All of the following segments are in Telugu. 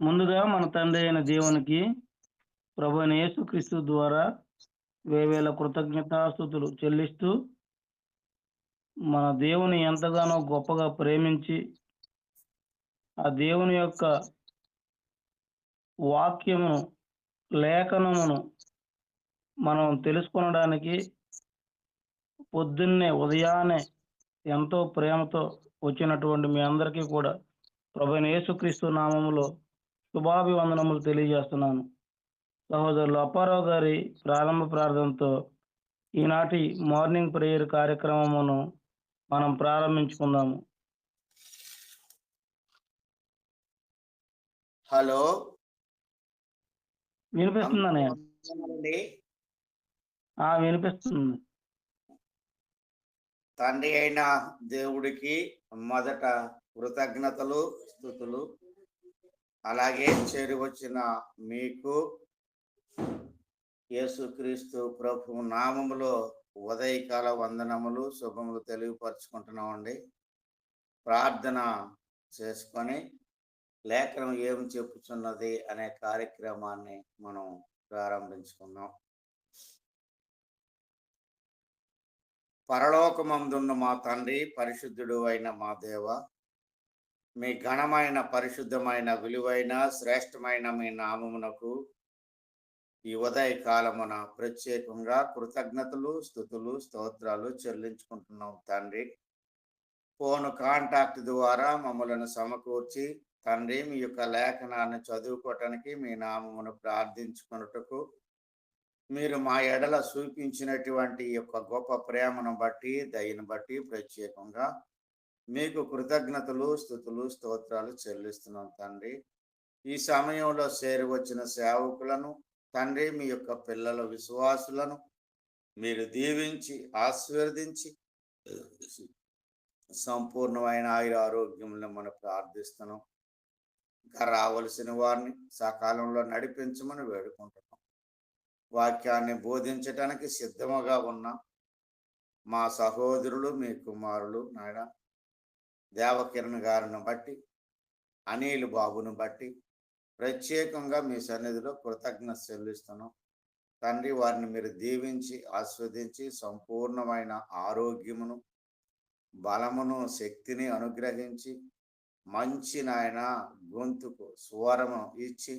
ముందుగా మన తండ్రి అయిన దేవునికి ప్రభువైన యేసుక్రీస్తు ద్వారా వేవేల కృతజ్ఞతాస్తుతులు చెల్లిస్తూ మన దేవుని ఎంతగానో గొప్పగా ప్రేమించి ఆ దేవుని యొక్క వాక్యమును లేఖనమును మనం తెలుసుకొనడానికి పొద్దున్నే ఉదయాన్నే ఎంతో ప్రేమతో వచ్చినటువంటి మీ అందరికీ కూడా ప్రభువైన యేసుక్రీస్తు నామములో శుభాభివందనములు తెలియజేస్తున్నాను. సహోదరులు అప్పారావు గారి ప్రారంభ ప్రార్థనతో ఈనాటి మార్నింగ్ ప్రేయర్ కార్యక్రమమును మనం ప్రారంభించుకుందాము. హలో, వినిపిస్తుందనే? వందనాలండి. వినిపిస్తుంది. తండ్రి అయిన దేవుడికి మొదట కృతజ్ఞతలు, స్తుతులు. అలాగే చేరి వచ్చిన మీకు యేసుక్రీస్తు ప్రభు నామములో ఉదయకాల వందనములు, శుభములు తెలియపరుచుకుంటున్నామండి. ప్రార్థన చేసుకొని లేఖనం ఏమి చెప్పుచున్నది అనే కార్యక్రమాన్ని మనం ప్రారంభించుకుందాం. పరలోకమందున్న మా తండ్రి, పరిశుద్ధుడు అయిన మా దేవ, మీ ఘనమైన, పరిశుద్ధమైన, విలువైన, శ్రేష్టమైన మీ నామమునకు ఈ ఉదయ కాలమున ప్రత్యేకంగా కృతజ్ఞతలు, స్తుతులు, స్తోత్రాలు చెల్లించుకుంటున్నాం తండ్రి. ఫోన్ కాంటాక్ట్ ద్వారా మమ్మలను సమకూర్చి తండ్రి మీ యొక్క లేఖనాన్ని చదువుకోవటానికి, మీ నామమును ప్రార్థించుకున్నటకు మీరు మా ఎడల చూపించినటువంటి యొక్క గొప్ప ప్రేమను బట్టి, దయను బట్టి ప్రత్యేకంగా మీకు కృతజ్ఞతలు, స్తుతులు, స్తోత్రాలు చెల్లిస్తున్నాం తండ్రి. ఈ సమయంలో చేరి వచ్చిన సేవకులను తండ్రి, మీ యొక్క పిల్లల విశ్వాసులను మీరు దీవించి ఆశీర్వదించి సంపూర్ణమైన ఆయుర ఆరోగ్యములను మనం ప్రార్థిస్తున్నాం. ఇంకా రావలసిన వారిని సకాలంలో నడిపించమని వేడుకుంటున్నాం. వాక్యాన్ని బోధించడానికి సిద్ధముగా ఉన్న మా సహోదరులు, మీ కుమారులు నాయన దేవకిరణ్ గారిని బట్టి, అనిల్ బాబును బట్టి ప్రత్యేకంగా మీ సన్నిధిలో కృతజ్ఞత చెల్లిస్తున్నాం తండ్రి. వారిని మీరు దీవించి ఆస్వాదించి సంపూర్ణమైన ఆరోగ్యమును, బలమును, శక్తిని అనుగ్రహించి మంచి నాయన గొంతుకు స్వరము ఇచ్చి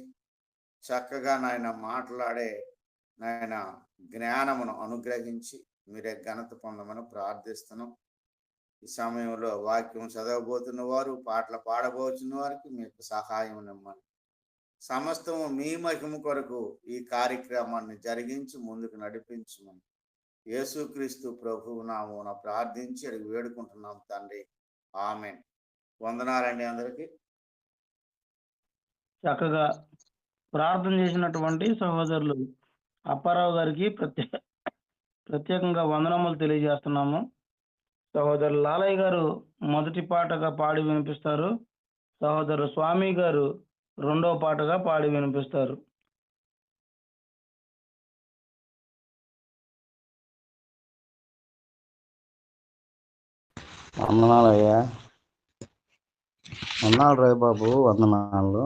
చక్కగా నాయన మాట్లాడే నాయన జ్ఞానమును అనుగ్రహించి మీరే ఘనత పొందమని ప్రార్థిస్తున్నాం. ఈ సమయంలో వాక్యం చదవబోతున్న వారు, పాటలు పాడబోతున్న వారికి మీకు సహాయం ఇమ్మని, సమస్తము మీ మహిమ కొరకు ఈ కార్యక్రమాన్ని జరిగించి ముందుకు నడిపించమని యేసుక్రీస్తు ప్రభువు నామమున ప్రార్థించి అడిగి వేడుకుంటున్నాం తండ్రి. ఆమేన్. వందనాలండి అందరికీ. చక్కగా ప్రార్థన చేసినటువంటి సహోదరులు అప్పారావు గారికి ప్రత్యేకంగా వందనములు తెలియజేస్తున్నాము. సహోదరు లాలయ్య గారు మొదటి పాటగా పాడి వినిపిస్తారు. సహోదరు స్వామి గారు రెండో పాటగా పాడి వినిపిస్తారు. వందనాలయ్యా. వందనాలు రే బాబు, వందనాలు.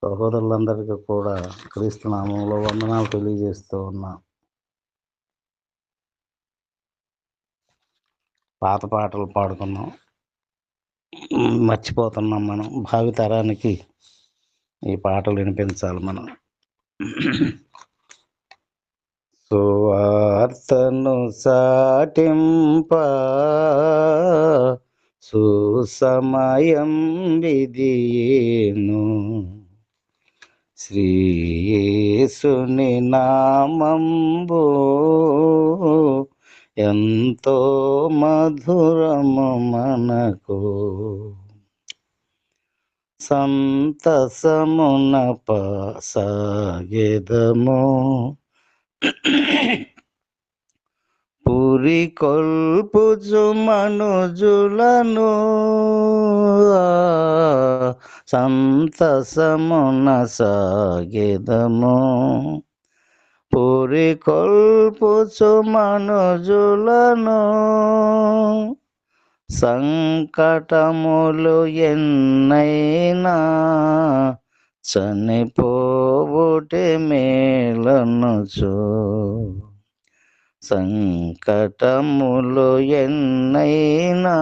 సహోదరులందరికీ కూడా క్రీస్తు నామంలో వందనాలు తెలియజేస్తూ ఉన్నా. పాత పాటలు పాడుకున్నాం, మర్చిపోతున్నాం. మనం భావితరానికి ఈ పాటలు వినిపించాలి. మనం సువార్తను సాటింప సుసమయం విధియేను, శ్రీ యేసుని నామంబు ఎంతో మధురము మనకు, సంతసమున సాగెదము పురి కొల్పుచు మనుజులను, సంతసమున సాగెదము పురి కొల్పుచు మనుజులను, సంకటములు ఎన్నైనా చనిపోవుటే మేలనుచు. సంకటములు ఎన్నైనా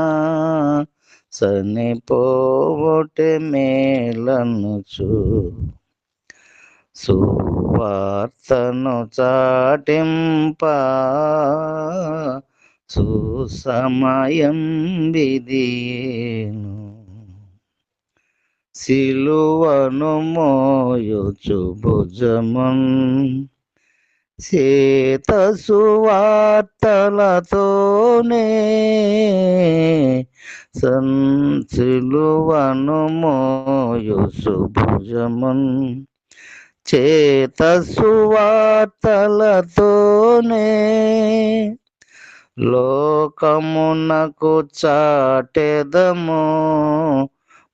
చనిపోవుటే మేలనుచు. సువార్తను చాటింప సుసమయం విధియేను. సిలువను మోయుచు భుజమున్ చేత సువార్తలతోనే సిలువను మోయుచు భుజమున్ చేత సువార్తలతోనే లోకమునకు చాటెదము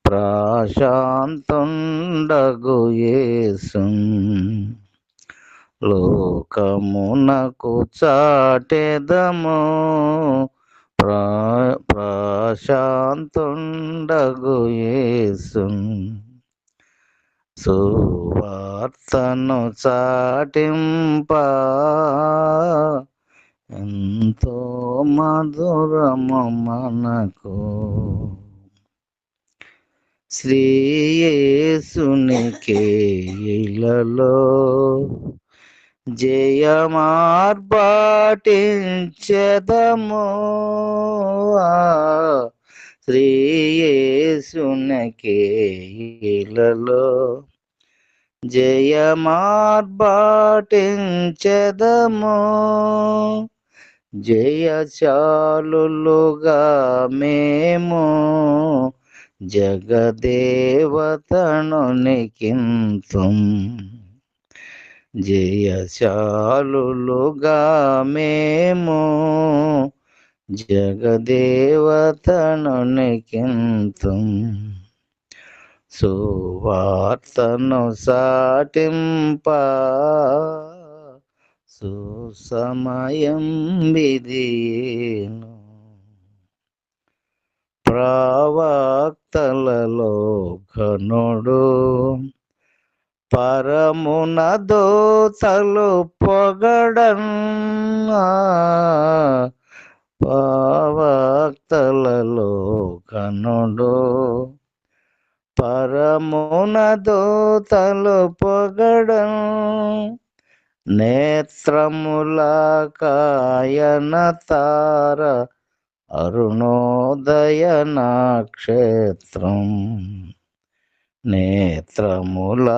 ప్రశాంతుండగు యేసున్. లోకమునకు చాటెదము ప్రశాంతుండగు యేసున్. సువార్తను చాటింప ఎంతో మధురము మనకు. శ్రీ యేసునికే ఇలలో జయమార్బాటించెదము. శ్రీ యేసునికే ఇలలో జయమార్బాటించెదము. జయశాలులుగా మేము జగదేవతను నికింతుం. జయశాలులుగా మేము జగదేవతను నికింతుం. సువార్తను సాటింప సుసమయం విధియేను. ప్రవక్తలలో ఘనుడు పరమున దోతలు పొగడన్. ప్రవక్తలలో ఘనుడు పరమున దోతలు పొగడన్. నేత్రముల కాయన తార అరుణోదయ నక్షత్రం. నేత్రముల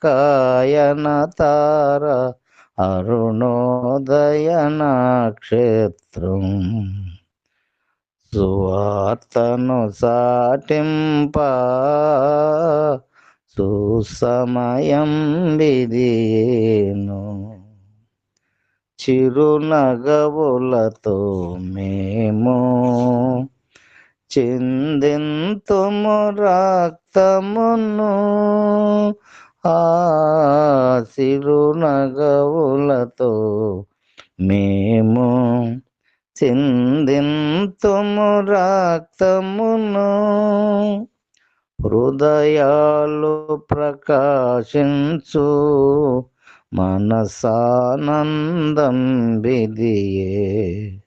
కాయన తార అరుణోదయ నక్షత్రం. సువార్తను సాటింప సుసమయం విధియేను. చిరునగవులతో మేము చిందింతుము రక్తమును. చిరునగవులతో మేము చిందింతుము రక్తమును. హృదయాలు ప్రకాశించు మనసానందం విధియే.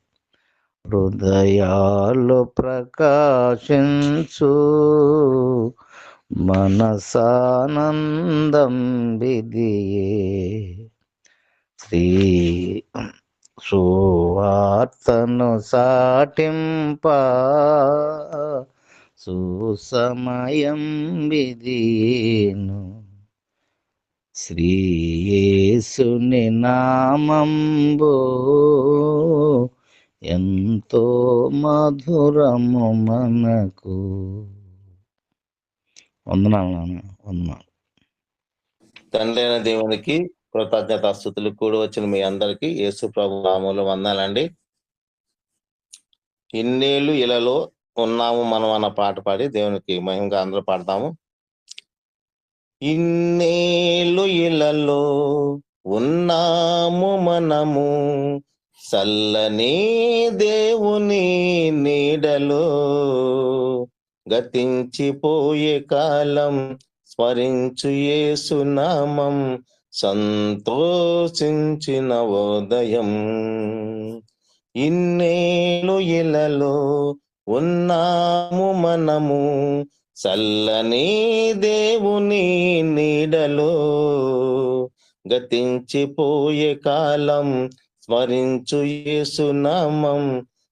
హృదయాలు ప్రకాశించు మనసానందం విధియే. శ్రీ సువార్తను సాటింప సుసమయం విధియేను. శ్రీ యేసుని నామంబు ఎంతో మధురము మనకు. వందనాలు నాన్న, వందనాలు. తండ్రి అయిన దేవునికి కృతజ్ఞతాస్తుతులు కూడి వచ్చిన మీ అందరికీ యేసు ప్రభు నామములో వందనాలండి. ఇన్నేళ్ళు ఇలలో ఉన్నాము మనం అన్న పాట పాడి దేవునికి మహిమగా అందరూ పాడతాము. ఇన్నేళ్ళు ఇలలో ఉన్నాము మనము చల్లని దేవుని నీడలో గతించిపోయే కాలం స్మరించు యేసునామం సంతోషించిన ఉదయం. ఇన్నేళ్ళు ఇలలో ఉన్నాము మనము చల్లని దేవుని నీడలో గతించిపోయే కాలం స్మరించు యేసునామం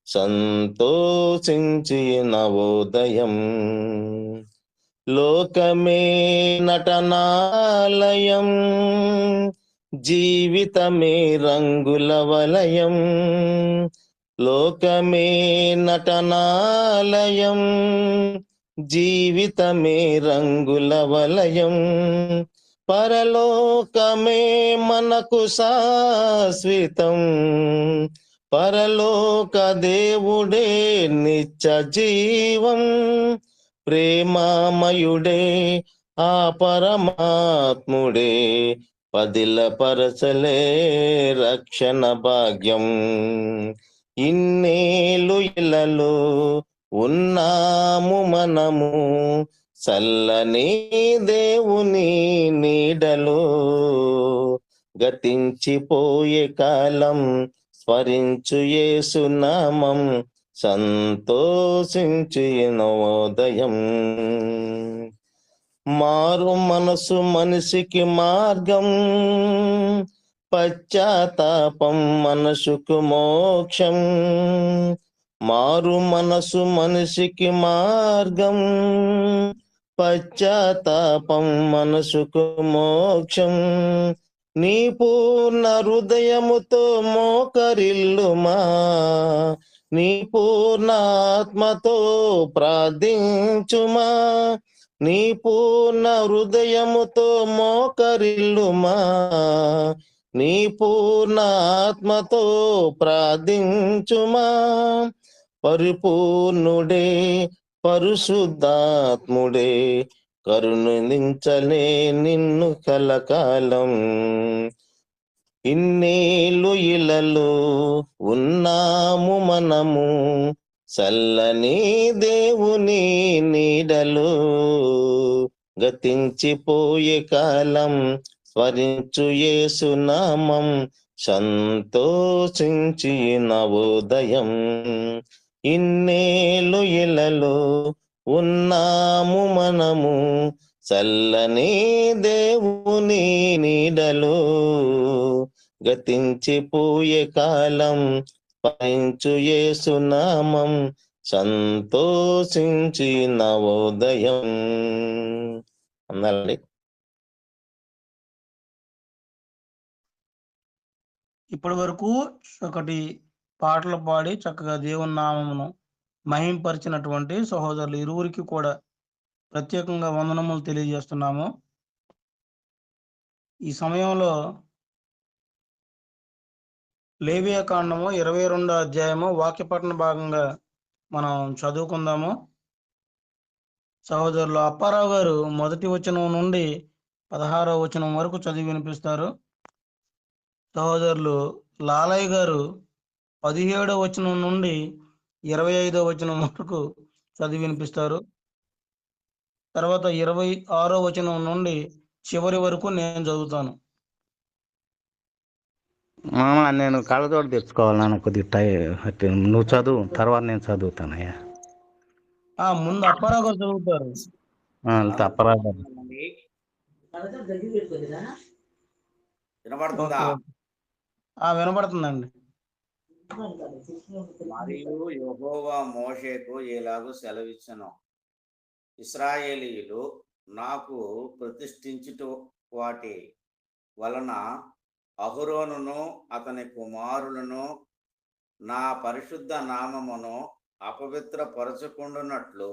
సంతోషించిన ఉదయం. లోకమే నటనాలయం, జీవితమే రంగుల వలయం. లోకమే నటనాలయం, జీవితమే రంగుల వలయం. పరలోకమే మనకు శాశ్వతం, పరలోక దేవుడే నిత్య జీవం. ప్రేమామయుడే ఆ పరమాత్ముడే పదిల పరచలే రక్షణ భాగ్యం. ఇన్నేళ్ళు ఇలలో ఉన్నాము మనము చల్లని దేవుని నీడలో గతించిపోయే కాలం స్మరించు యేసునామం సంతోషించిన ఉదయం. మారు మనసు మనిషికి మార్గం, పశ్చాత్తాపం మనసుకు మోక్షం. మారు మనసు మనిషికి మార్గం, పశ్చాత్తాపం మనసుకు మోక్షం. నీ పూర్ణ హృదయముతో మోకరిల్లుమా, నీ పూర్ణ ఆత్మతో ప్రార్థించుమా. నీ పూర్ణ హృదయముతో మోకరిల్లుమా, నీ పూర్ణ ఆత్మతో ప్రార్థించుమా. పరిపూర్ణుడే పరిశుద్ధాత్ముడే కరుణించలే నిన్ను కలకాలం. ఇన్నేళ్ళు ఇలలో ఉన్నాము మనము చల్లని దేవుని నీడలో గతించిపోయే కాలం స్మరించు యేసునామం సంతోషించిన ఉదయం. ఇన్నేళ్ళు ఇలలో ఉన్నాము మనము చల్లని దేవుని నీడలో గతించిపోయే కాలం స్మరించు యేసునామం సంతోషించిన ఉదయం. అన్నారండి. ఇప్పటి వరకు ఒకటి పాటలు పాడి చక్కగా దేవుని నామమును మహింపరిచినటువంటి సహోదరులు ఇరువురికి కూడా ప్రత్యేకంగా వందనములు తెలియజేస్తున్నాము. ఈ సమయంలో లేవియా కాండము 22వ అధ్యాయము వాక్యపఠన భాగంగా మనం చదువుకుందాము. సహోదరులు అప్పారావు గారు 1వ వచనం నుండి 16వ వచనం వరకు చదివి వినిపిస్తారు. సహోదరులు లాలయ్య గారు 17వ వచనం నుండి 25వ వచనం వరకు చదివి వినిపిస్తారు. తర్వాత 26వ వచనం నుండి చివరి వరకు నేను చదువుతాను. మామ నేను కళ్ళతోటి తెచ్చుకోవాలి నాన్న, కొద్దిగా నువ్వు చదువు, తర్వాత నేను చదువుతానయ్యా. ముందు అప్పారావు గారు చదువుతారు. తప్పరాదు. వినబడుతుందా? వినపడుతుందండి. మరియు యెహోవా మోషేకు ఇలాగూ సెలవిచ్చెను, ఇశ్రాయేలీయులు నాకు ప్రతిష్ఠించుట వాటి వలన అహరోనును అతని కుమారులను నా పరిశుద్ధ నామమును అపవిత్రపరచుకుండునట్లు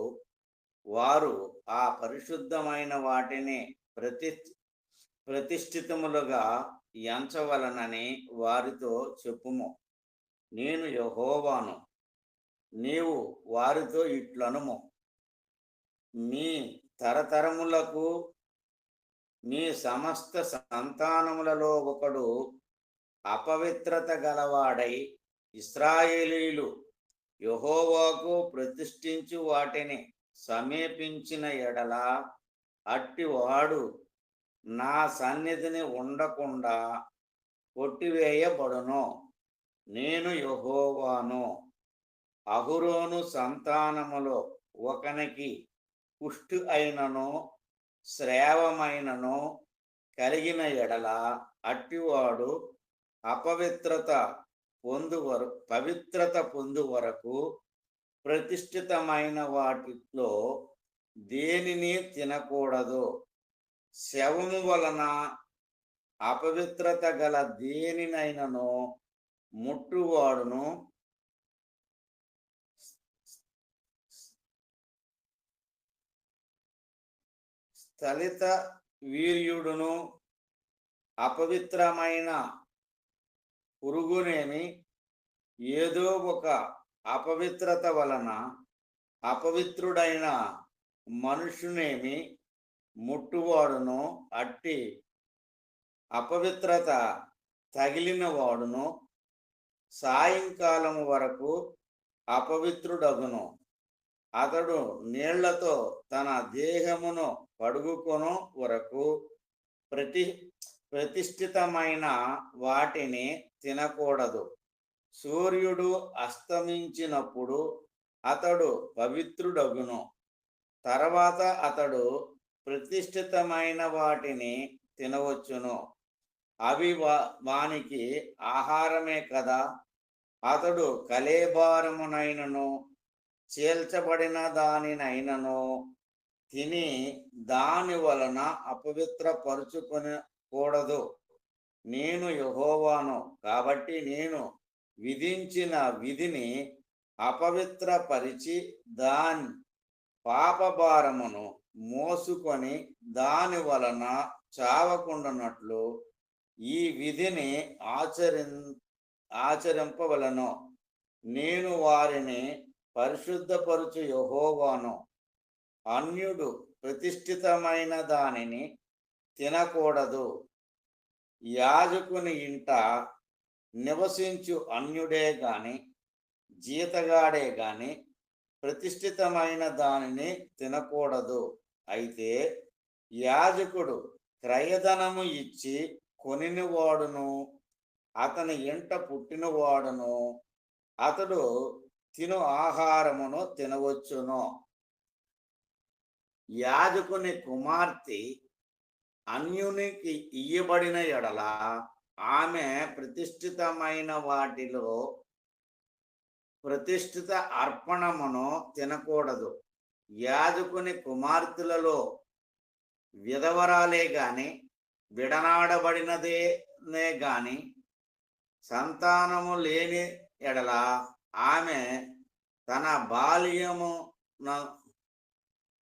వారు ఆ పరిశుద్ధమైన వాటిని ప్రతిష్ఠితములుగా ఎంచవలనని వారితో చెప్పుము. నేను యెహోవాను. నీవు వారితో ఇట్లనుము, మీ తరతరములకు మీ సమస్త సంతానములలో ఒకడు అపవిత్రత గలవాడై ఇశ్రాయేలీయులు యెహోవాకు ప్రతిష్ఠించు వాటిని సమీపించిన ఎడల అట్టివాడు నా సన్నిధిని ఉండకుండా కొట్టివేయబడును. నేను యెహోవాను. అహరోను సంతానములో ఒకనికి కుష్టు అయినను శ్రావమైనను కలిగిన ఎడల అట్టివాడు పవిత్రత పొందు వరకు ప్రతిష్ఠితమైన వాటిలో దేనిని తినకూడదు. శవము వలన అపవిత్రత గల దేనినైనను ముట్టువాడును స్థలిత వీర్యుడును అపవిత్రమైన పురుగునేమి ఏదో ఒక అపవిత్రత వలన అపవిత్రుడైన మనుషునేమి ముట్టువాడును అట్టి అపవిత్రత తగిలిన వాడును సాయంకాలం వరకు అపవిత్రుడగును. అతడు నీళ్లతో తన దేహమును కడుగుకొను వరకు ప్రతిష్ఠితమైన వాటిని తినకూడదు. సూర్యుడు అస్తమించినప్పుడు అతడు పవిత్రుడగును. తర్వాత అతడు ప్రతిష్ఠితమైన వాటిని తినవచ్చును. అవి వానికి ఆహారమే కదా. అతడు కళేబారమునైనను చీల్చబడిన దానినైనను తిని దాని వలన అపవిత్రపరుచుకొనకూడదు. నేను యెహోవాను. కాబట్టి నేను విధించిన విధిని అపవిత్రపరిచి దాని పాపభారమును మోసుకొని దాని వలన చావకుండానట్లు ఈ విధిని ఆచరింపవలను. నేను వారిని పరిశుద్ధపరచు యెహోవాను. అన్యుడు ప్రతిష్ఠితమైన దానిని తినకూడదు. యాజకుని ఇంట నివసించు అన్యుడే గాని జీతగాడే గాని ప్రతిష్ఠితమైన దానిని తినకూడదు. అయితే యాజకుడు క్రయధనము ఇచ్చి కొనినవాడును అతని ఇంట పుట్టినవాడును అతడు తిను ఆహారమును తినవచ్చును. యాజకుని కుమార్తె అన్యునికి ఇయ్యబడిన ఎడల ఆమె ప్రతిష్ఠితమైన వాటిలో ప్రతిష్ఠిత అర్పణమును తినకూడదు. యాజకుని కుమార్తెలలో విధవరాలే గాని విడనాడబడినదేనే గాని సంతానము లేని ఎడల ఆమె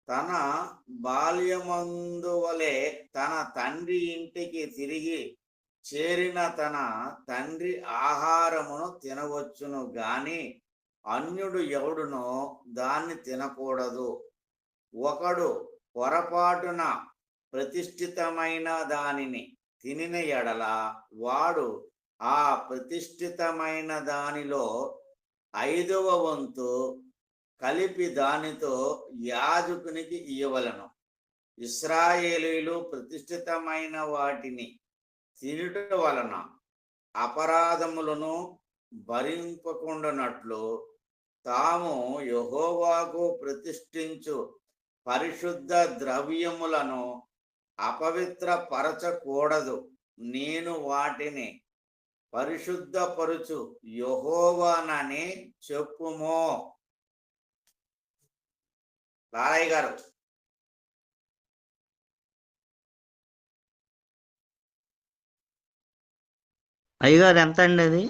తన బాల్యమందువలే తన తండ్రి ఇంటికి తిరిగి చేరిన తన తండ్రి ఆహారమును తినవచ్చును గాని అన్యుడు ఎవడునో దాన్ని తినకూడదు. ఒకడు పొరపాటున ప్రతిష్ఠితమైన దానిని తినిన ఎడల వాడు ఆ ప్రతిష్ఠితమైన దానిలో 5వ వంతు కలిపి దానితో యాజకునికి ఇయ్యవలను. ఇశ్రాయేలీయులు ప్రతిష్ఠితమైన వాటిని తినుట వలన అపరాధములను భరింపకుండానట్లు తాము యెహోవాకు ప్రతిష్ఠించు పరిశుద్ధ ద్రవ్యములను అపవిత్రపరచకూడదు. నేను వాటిని పరిశుద్ధపరుచు యెహోవానని చెప్పుము. లారయ్య గారు. అయ్యగారు ఎంత అండి అది?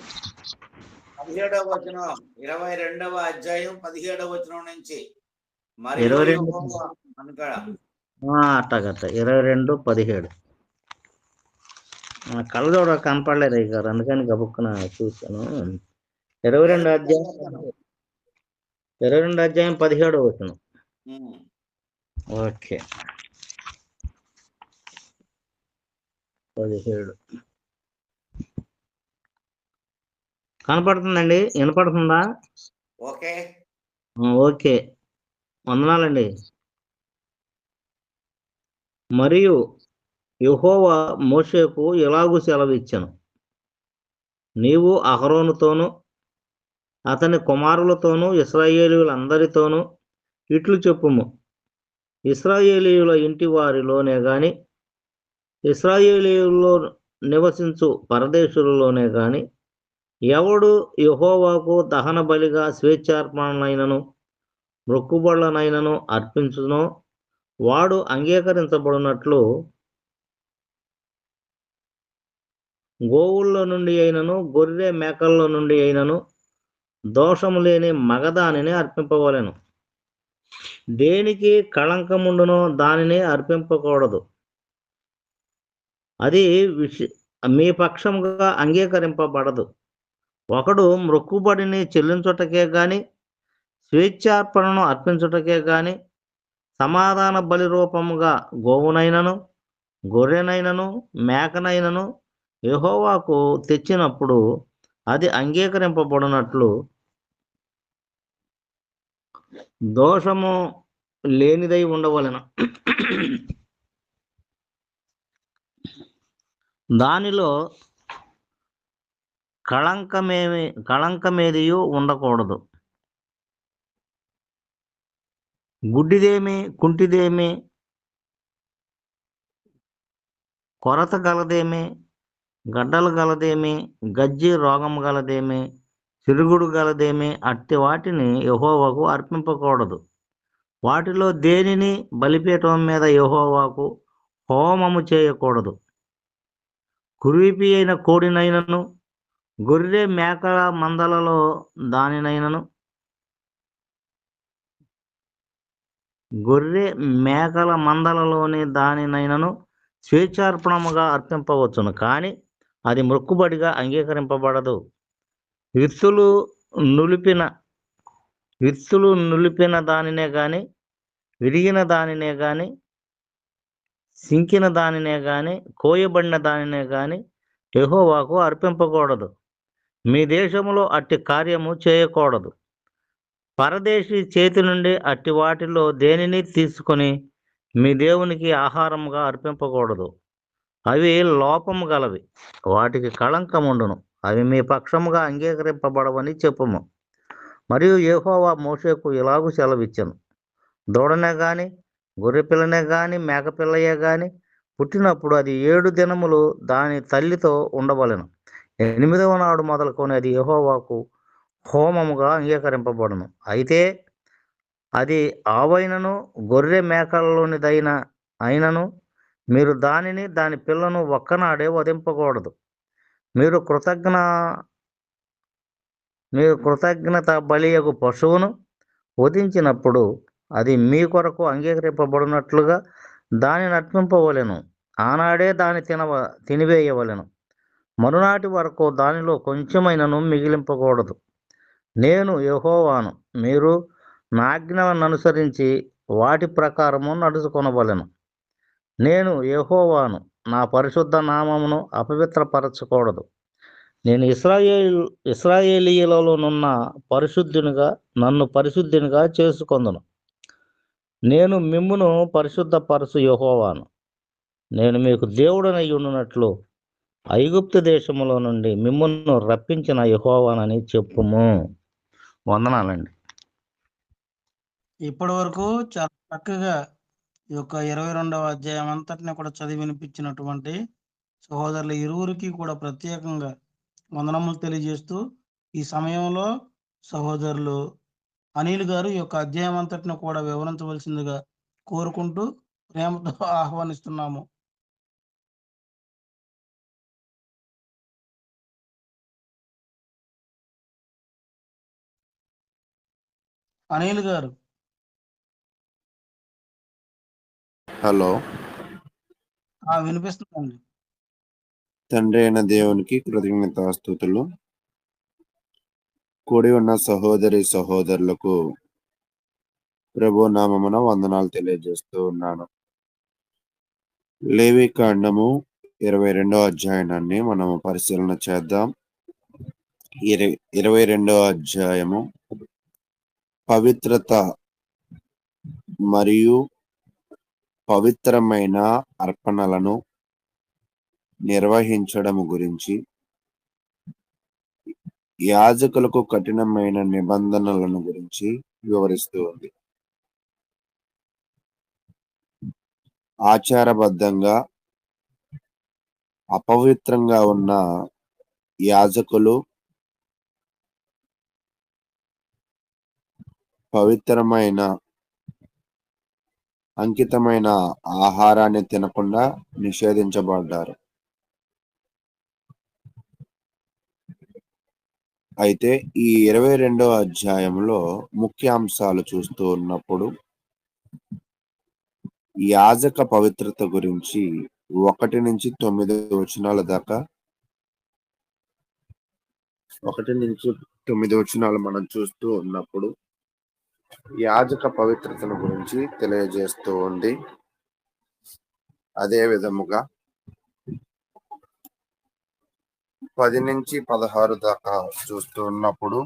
17వ వచనం 22వ అధ్యాయం 17వ వచనం నుంచి 22 అట్టగట్ట 22:17 కళ్ళజోడ కనపడలేదు అయ్యగారు, అందుకని గబుక్కున చూశాను. 22 అధ్యాయం 17వ వచనం. ఓకే 17. కనపడుతుందండి, వినపడుతుందా? ఓకే. ఓకే, వందనాలండి. మరియు యెహోవా మోషేకు ఇలాగు సెలవిచ్చెను, నీవు అహరోనుతోనూ అతని కుమారులతోనూ ఇశ్రాయేలీయులందరితోనూ ఇట్లు చెప్పుము, ఇశ్రాయేలీయుల ఇంటి వారిలోనే గాని ఇశ్రాయేలీయుల్లో నివసించు పరదేశులలోనే గాని ఎవడు యెహోవాకు దహన బలిగా స్వేచ్ఛార్పణలైనను మొక్కుబడులనైనను అర్పించునో వాడు అంగీకరించబడినట్లు గోవుల్లో నుండి అయినను గొర్రె మేకల్లో నుండి అయినను దోషము లేని మగదానిని అర్పింపవలెను. దేనికి కళంకముండునో దానిని అర్పింపకూడదు. అది మీ పక్షముగా అంగీకరింపబడదు. ఒకడు మొక్కుబడిని చెల్లించుటకే గాని స్వేచ్ఛార్పణను అర్పించుటకే గాని సమాధాన బలి రూపముగా గోవునైనను గొర్రెనైనను మేకనైనను యెహోవాకు తెచ్చినప్పుడు అది అంగీకరింపబడినట్లు దోషము లేనిదై ఉండవలెను. దానిలో కళంకమేదియు ఉండకూడదు. గుడ్డిదేమి, కుంటిదేమి, కొరత గలదేమి, గడ్డలు గలదేమి, గజ్జి రోగము గలదేమి, చిరుగుడు గలదేమి అట్టి వాటిని యెహోవాకు అర్పింపకూడదు. వాటిలో దేనిని బలిపీఠం మీద యెహోవాకు హోమము చేయకూడదు. కురీపి అయిన కోడినైనను గొర్రె మేకల మందలలో దానినైనను గొర్రె మేకల మందలలోని దానినైనను స్వేచ్ఛార్పణముగా అర్పింపవచ్చును, కానీ అది మొక్కుబడిగా అంగీకరింపబడదు. విత్తులు నులిపిన దానినే గాని విరిగిన దానినే గాని సింకిన దానినే గాని కోయబడిన దానినే గాని యెహోవాకు అర్పింపకూడదు. మీ దేశములో అట్టి కార్యము చేయకూడదు. పరదేశి చేతి నుండి అట్టి వాటిలో దేనిని తీసుకొని మీ దేవునికి ఆహారముగా అర్పింపకూడదు. అవి లోపము గలవి, వాటికి కళంకముండును, అవి మీ పక్షముగా అంగీకరింపబడవని చెప్పుము. మరియు యెహోవా మోషేకు ఇలాగు సెలవిచ్చెను, దూడనే గాని గొర్రెపిల్లనే గాని మేకపిల్లయే గాని పుట్టినప్పుడు అది 7 దినములు దాని తల్లితో ఉండవలెను. 8వ నాడు మొదలుకొని అది యెహోవాకు హోమముగా అంగీకరింపబడును. అయితే అది ఆవైనను గొర్రె మేకలలోనిదైన అయినను మీరు దానిని దాని పిల్లను ఒక్కనాడే వధింపకూడదు. మీరు కృతజ్ఞత బలియగు పశువును వధించినప్పుడు అది మీ కొరకు అంగీకరింపబడినట్లుగా దానిని అర్పింపవలెను. ఆనాడే దాన్ని తినివేయవలెను. మరునాటి వరకు దానిలో కొంచెమైనను మిగిలింపకూడదు. నేను యెహోవాను. మీరు నా ఆజ్ఞలను అనుసరించి వాటి ప్రకారము నడుచుకొనవలెను. నేను యెహోవాను. నా పరిశుద్ధ నామమును అపవిత్రపరచకూడదు. నేను ఇశ్రాయేలీయులలోనున్న పరిశుద్ధునిగా నన్ను పరిశుద్ధునిగా చేసుకొందును. నేను మిమ్మును పరిశుద్ధపరచు యెహోవాను. నేను మీకు దేవుడనై ఉండునట్లు ఐగుప్తు దేశములో నుండి మిమ్మును రప్పించిన యెహోవానని చెప్పుము. వందనాలండి. ఇప్పటి వరకు చాలా చక్కగా ఈ యొక్క 22వ అధ్యాయం అంతటిని కూడా చదివి వినిపించినటువంటి సహోదరులు ఇరువురికి కూడా ప్రత్యేకంగా వందనములు తెలియజేస్తూ ఈ సమయంలో సహోదరులు అనిల్ గారు ఈ యొక్క అధ్యాయం అంతటిని కూడా వివరించవలసిందిగా కోరుకుంటూ ప్రేమతో ఆహ్వానిస్తున్నాము. అనిల్ గారు. హలో, వినిపిస్తుందండి. తండ్రి అయిన దేవునికి కృతజ్ఞతాస్తుతులు. కూడి ఉన్న సహోదరి సహోదరులకు ప్రభు నామమున వందనాలు తెలియజేస్తూ ఉన్నాను. లేవి కాండము 22వ అధ్యాయాన్ని మనము పరిశీలన చేద్దాం. 22వ అధ్యాయము పవిత్రత మరియు పవిత్రమైన అర్పణలను నిర్వహించడం గురించి యాజకులకు కఠినమైన నిబంధనలను గురించి వివరిస్తూ ఉంది. ఆచారబద్ధంగా అపవిత్రంగా ఉన్న యాజకులు పవిత్రమైన అంకితమైన ఆహారాన్ని తినకుండా నిషేధించబడ్డారు. అయితే ఈ 22వ అధ్యాయంలో ముఖ్య అంశాలు చూస్తూ ఉన్నప్పుడు యాజక పవిత్రత గురించి 1 నుంచి 9 వచనాల దాకా 1 నుంచి 9 వచనాలు మనం చూస్తూ ఉన్నప్పుడు యాజక పవిత్రతను గురించి తెలియజేస్తూ ఉంది. అదే విధముగా 10 నుంచి 16 దాకా చూస్తూ ఉన్నప్పుడు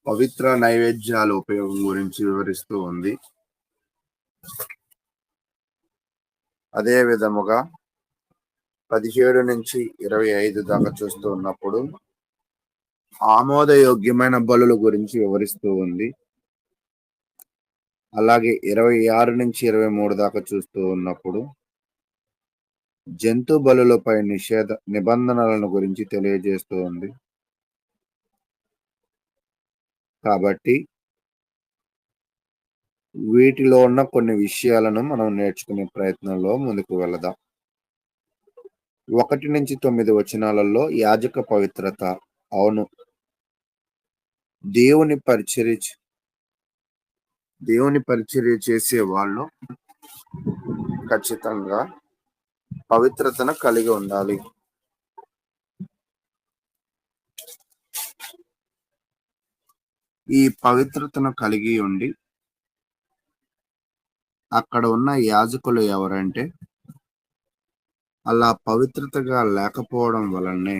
పవిత్ర నైవేద్యాల ఉపయోగం గురించి వివరిస్తూ ఉంది. అదే విధముగా 17 నుంచి 25 దాకా చూస్తూ ఉన్నప్పుడు ఆమోదయోగ్యమైన బలుల గురించి వివరిస్తూ ఉంది. అలాగే 26 నుంచి 23 దాకా చూస్తూ ఉన్నప్పుడు జంతు బలులపై నిబంధనలను గురించి తెలియజేస్తూ ఉంది. కాబట్టి వీటిలో ఉన్న కొన్ని విషయాలను మనం నేర్చుకునే ప్రయత్నంలో ముందుకు వెళదాం. 1 నుంచి 9 వచనాలలో యాజక పవిత్రత. అవును, దేవుని పరిచర్య చేసే వాళ్ళు ఖచ్చితంగా పవిత్రతను కలిగి ఉండాలి. ఈ పవిత్రతను కలిగి ఉండి అక్కడ ఉన్న యాజకులు ఎవరంటే అలా పవిత్రతగా లేకపోవడం వలనే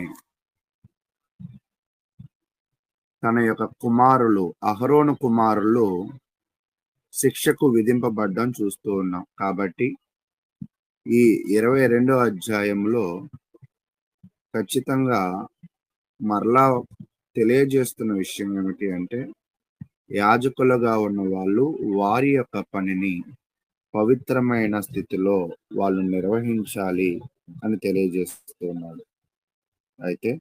తన యొక్క కుమారులు అహరోను కుమారులు శిక్షకు విధింపబడ్డం చూస్తూ ఉన్నాం. కాబట్టి ఈ 22వ అధ్యాయంలో ఖచ్చితంగా మరలా తెలియజేస్తున్న విషయం ఏమిటి అంటే యాజకులుగా ఉన్న వాళ్ళు వారి యొక్క పనిని పవిత్రమైన స్థితిలో వాళ్ళు నిర్వహించాలి అని తెలియజేస్తున్నాడు. అయితే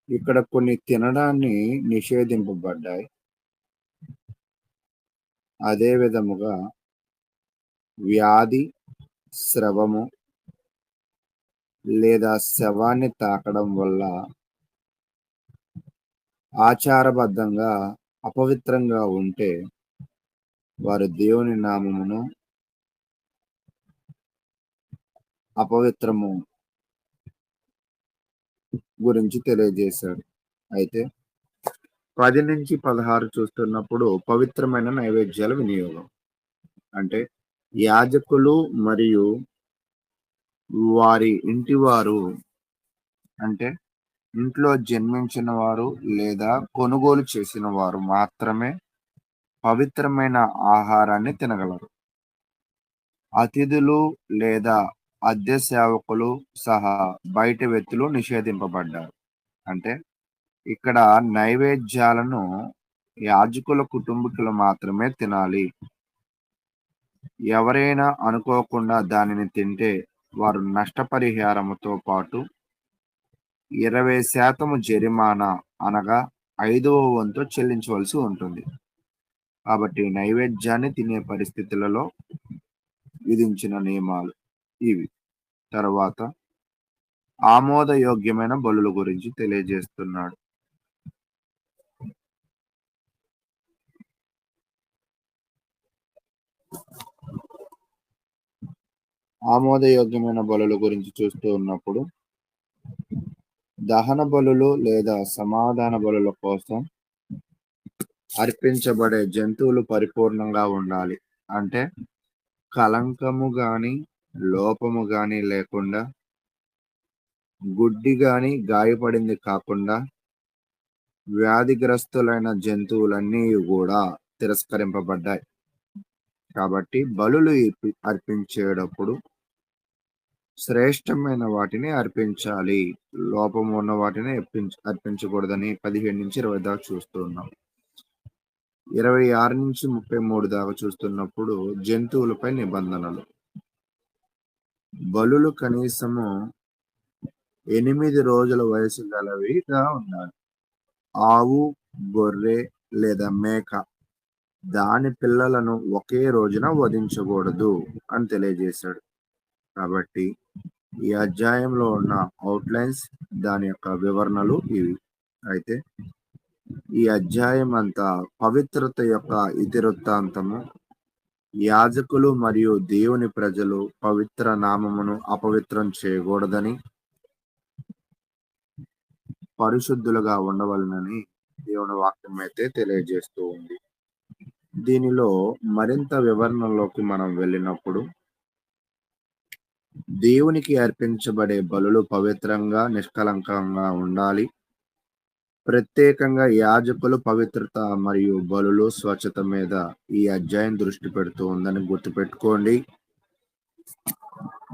ఇక్కడ కొన్ని తినడాన్ని నిషేధింపబడ్డాయి. అదే విధముగా వ్యాధి, స్రవము లేదా శవాన్ని తాకడం వల్ల ఆచారబద్ధంగా అపవిత్రంగా ఉంటే వారు దేవుని నామమును అపవిత్రము గురించి తెలియజేశాడు. అయితే 10 నుంచి 16 చూస్తున్నప్పుడు పవిత్రమైన నైవేద్యాల వినియోగం అంటే యాజకులు మరియు వారి ఇంటి వారు అంటే ఇంట్లో జన్మించిన వారు లేదా కొనుగోలు చేసిన వారు మాత్రమే పవిత్రమైన ఆహారాన్ని తినగలరు. అతిథులు లేదా అద్దె సేవకులు సహా బయట వ్యక్తులు నిషేధింపబడ్డారు. అంటే ఇక్కడ నైవేద్యాలను యాజకుల కుటుంబీకులు మాత్రమే తినాలి. ఎవరైనా అనుకోకుండా దానిని తింటే వారు నష్టపరిహారముతో పాటు 20% జరిమానా అనగా 5వ వంతు చెల్లించవలసి ఉంటుంది. కాబట్టి నైవేద్యాన్ని తినే పరిస్థితులలో విధించిన నియమాలు ఇవి. తర్వాత ఆమోదయోగ్యమైన బలుల గురించి తెలియజేస్తున్నాడు. ఆమోదయోగ్యమైన బలుల గురించి చూస్తూ ఉన్నప్పుడు దహన బలులు లేదా సమాధాన బలుల కోసం అర్పించబడే జంతువులు పరిపూర్ణంగా ఉండాలి. అంటే కలంకము గాని లోపము గాని లేకుండా గుడ్డి గాని గాయపడింది కాకుండా వ్యాధిగ్రస్తులైన జంతువులన్నీ కూడా తిరస్కరింపబడ్డాయి. కాబట్టి బలులు అర్పించేటప్పుడు శ్రేష్టమైన వాటిని అర్పించాలి. లోపం ఉన్న వాటిని అర్పించకూడదని 15-20 దాకా చూస్తున్నాం. 26-33 దాకా చూస్తున్నప్పుడు జంతువులపై నిబంధనలు. బలులు కనీసము 8 రోజుల వయసు గలవిగా ఉండాలి. ఆవు, గొర్రె లేదా మేక దాని పిల్లలను ఒకే రోజున వధించకూడదు అని తెలియజేశాడు. కాబట్టి ఈ అధ్యాయంలో ఉన్న అవుట్లైన్స్, దాని యొక్క వివరణలు ఇవి. అయితే ఈ అధ్యాయం అంతా పవిత్రత యొక్క ఇతివృత్తాంతము. యాజకులు మరియు దేవుని ప్రజలు పవిత్ర నామమును అపవిత్రం చేయకూడదని, పరిశుద్ధులుగా ఉండవలనని దేవుని వాక్యం అయితే తెలియజేస్తూ ఉంది. దీనిలో మరింత వివరణలోకి మనం వెళ్ళినప్పుడు, దేవునికి అర్పించబడే బలులు పవిత్రంగా, నిష్కలంకంగా ఉండాలి. ప్రత్యేకంగా యాజకులు పవిత్రత మరియు బలులు స్వచ్ఛత మీద ఈ అధ్యాయం దృష్టి పెడుతూ ఉందని గుర్తుపెట్టుకోండి.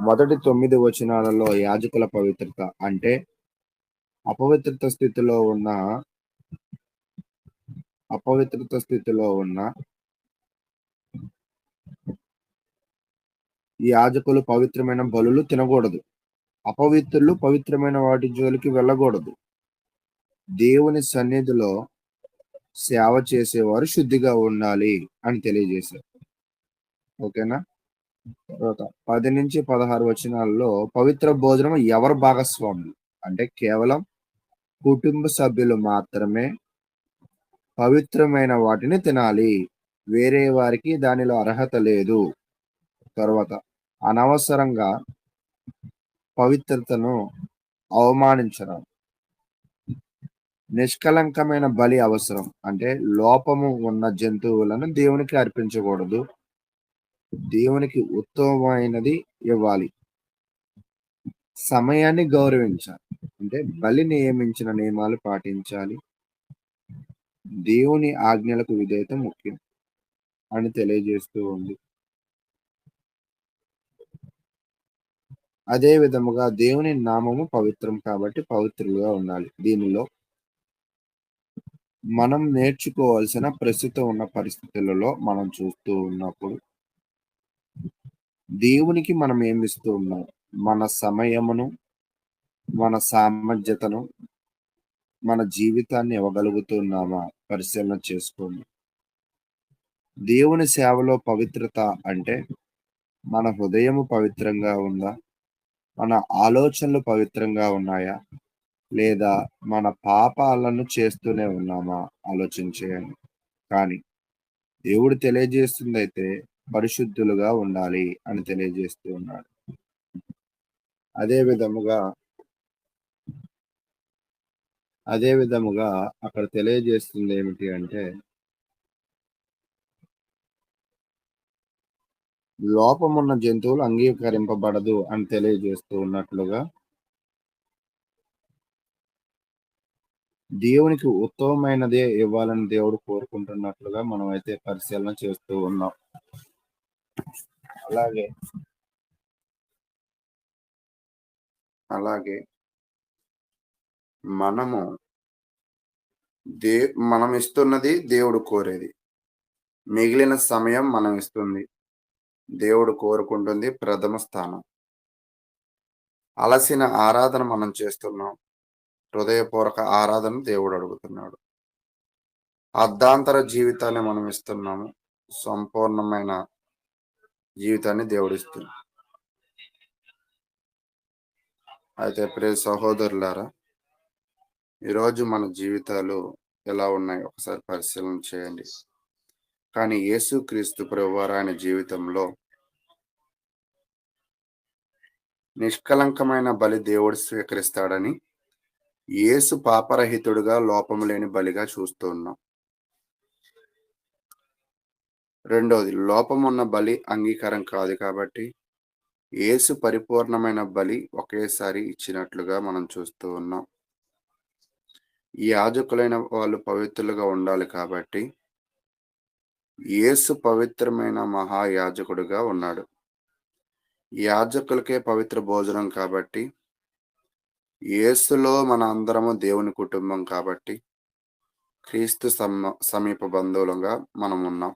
మొదటి 9 వచనాలలో యాజకుల పవిత్రత అంటే అపవిత్రత స్థితిలో ఉన్న యాజకులు పవిత్రమైన బలులు తినకూడదు. అపవిత్రులు పవిత్రమైన వాటి జోలికి వెళ్ళకూడదు. దేవుని సన్నిధిలో సేవ చేసేవారు శుద్ధిగా ఉండాలి అని తెలియజేశారు. ఓకేనా? తర్వాత 10-16 వచనాల్లో పవిత్ర భోజనం ఎవరు భాగస్వాములు అంటే కేవలం కుటుంబ సభ్యులు మాత్రమే పవిత్రమైన వాటిని తినాలి. వేరే వారికి దానిలో అర్హత లేదు. తర్వాత అనవసరంగా పవిత్రతను అవమానించరాదు. నిష్కలంకమైన బలి అవసరం అంటే లోపము ఉన్న జంతువులను దేవునికి అర్పించకూడదు. దేవునికి ఉత్తమమైనది ఇవ్వాలి. సమయాన్ని గౌరవించాలి అంటే బలి నియమించిన నియమాలు పాటించాలి. దేవుని ఆజ్ఞలకు విధేయత ముఖ్యం అని తెలియజేస్తూ ఉంది. అదే విధముగా దేవుని నామము పవిత్రం కాబట్టి పవిత్రులుగా ఉండాలి. దీనిలో మనం నేర్చుకోవాల్సిన ప్రస్తుతం ఉన్న పరిస్థితులలో మనం చూస్తూ ఉన్నప్పుడు దేవునికి మనం ఏమి ఇస్తూ ఉన్నాం? మన సమయమును, మన సామర్థ్యతను, మన జీవితాన్ని ఇవ్వగలుగుతున్నామా పరిశీలన చేసుకోండి. దేవుని సేవలో పవిత్రత అంటే మన హృదయము పవిత్రంగా ఉందా? మన ఆలోచనలు పవిత్రంగా ఉన్నాయా? లేదా మన పాపాలను చేస్తూనే ఉన్నామా? ఆలోచించేయండి. కానీ దేవుడు తెలియజేస్తుంది అయితే పరిశుద్ధులుగా ఉండాలి అని తెలియజేస్తూ ఉన్నాడు. అదే విధముగా అక్కడ తెలియజేస్తుంది ఏమిటి అంటే లోపమున్న జంతువులు అంగీకరింపబడదు అని తెలియజేస్తూ ఉన్నట్లుగా దేవునికి ఉత్తమమైనదే ఇవ్వాలని దేవుడు కోరుకుంటున్నట్లుగా మనం అయితే పరిశీలన చేస్తూ ఉన్నాం. అలాగే మనం ఇస్తున్నది దేవుడు కోరేది. మిగిలిన సమయం మనం ఇస్తుంది. దేవుడు కోరుకుంటుంది ప్రథమ స్థానం. అలసిన ఆరాధన మనం చేస్తున్నాం. హృదయపూర్వక ఆరాధన దేవుడు అడుగుతున్నాడు. అర్ధాంతర జీవితాన్ని మనం ఇస్తున్నాము. సంపూర్ణమైన జీవితాన్ని దేవుడు ఇస్తున్నాడు. అయితే ప్రియ సహోదరులారా, ఈరోజు మన జీవితాలు ఎలా ఉన్నాయి ఒకసారి పరిశీలన చేయండి. కానీ యేసుక్రీస్తు ప్రభువారు ఆయన జీవితంలో నిష్కలంకమైన బలి దేవుడు స్వీకరిస్తాడని, యేసు పాపరహితుడుగా లోపము లేని బలిగా చూస్తూ ఉన్నాం. రెండోది, లోపమున్న బలి అంగీకారం కాదు కాబట్టి యేసు పరిపూర్ణమైన బలి ఒకేసారి ఇచ్చినట్లుగా మనం చూస్తూ ఉన్నాం. ఈ యాజకులైన వాళ్ళు పవిత్రులుగా ఉండాలి కాబట్టి యేసు పవిత్రమైన మహాయాజకుడుగా ఉన్నాడు. యాజకులకే పవిత్ర భోజనం కాబట్టి యేసులో మన అందరము దేవుని కుటుంబం కాబట్టి క్రీస్తు సమీప బంధువులుగా మనం ఉన్నాం.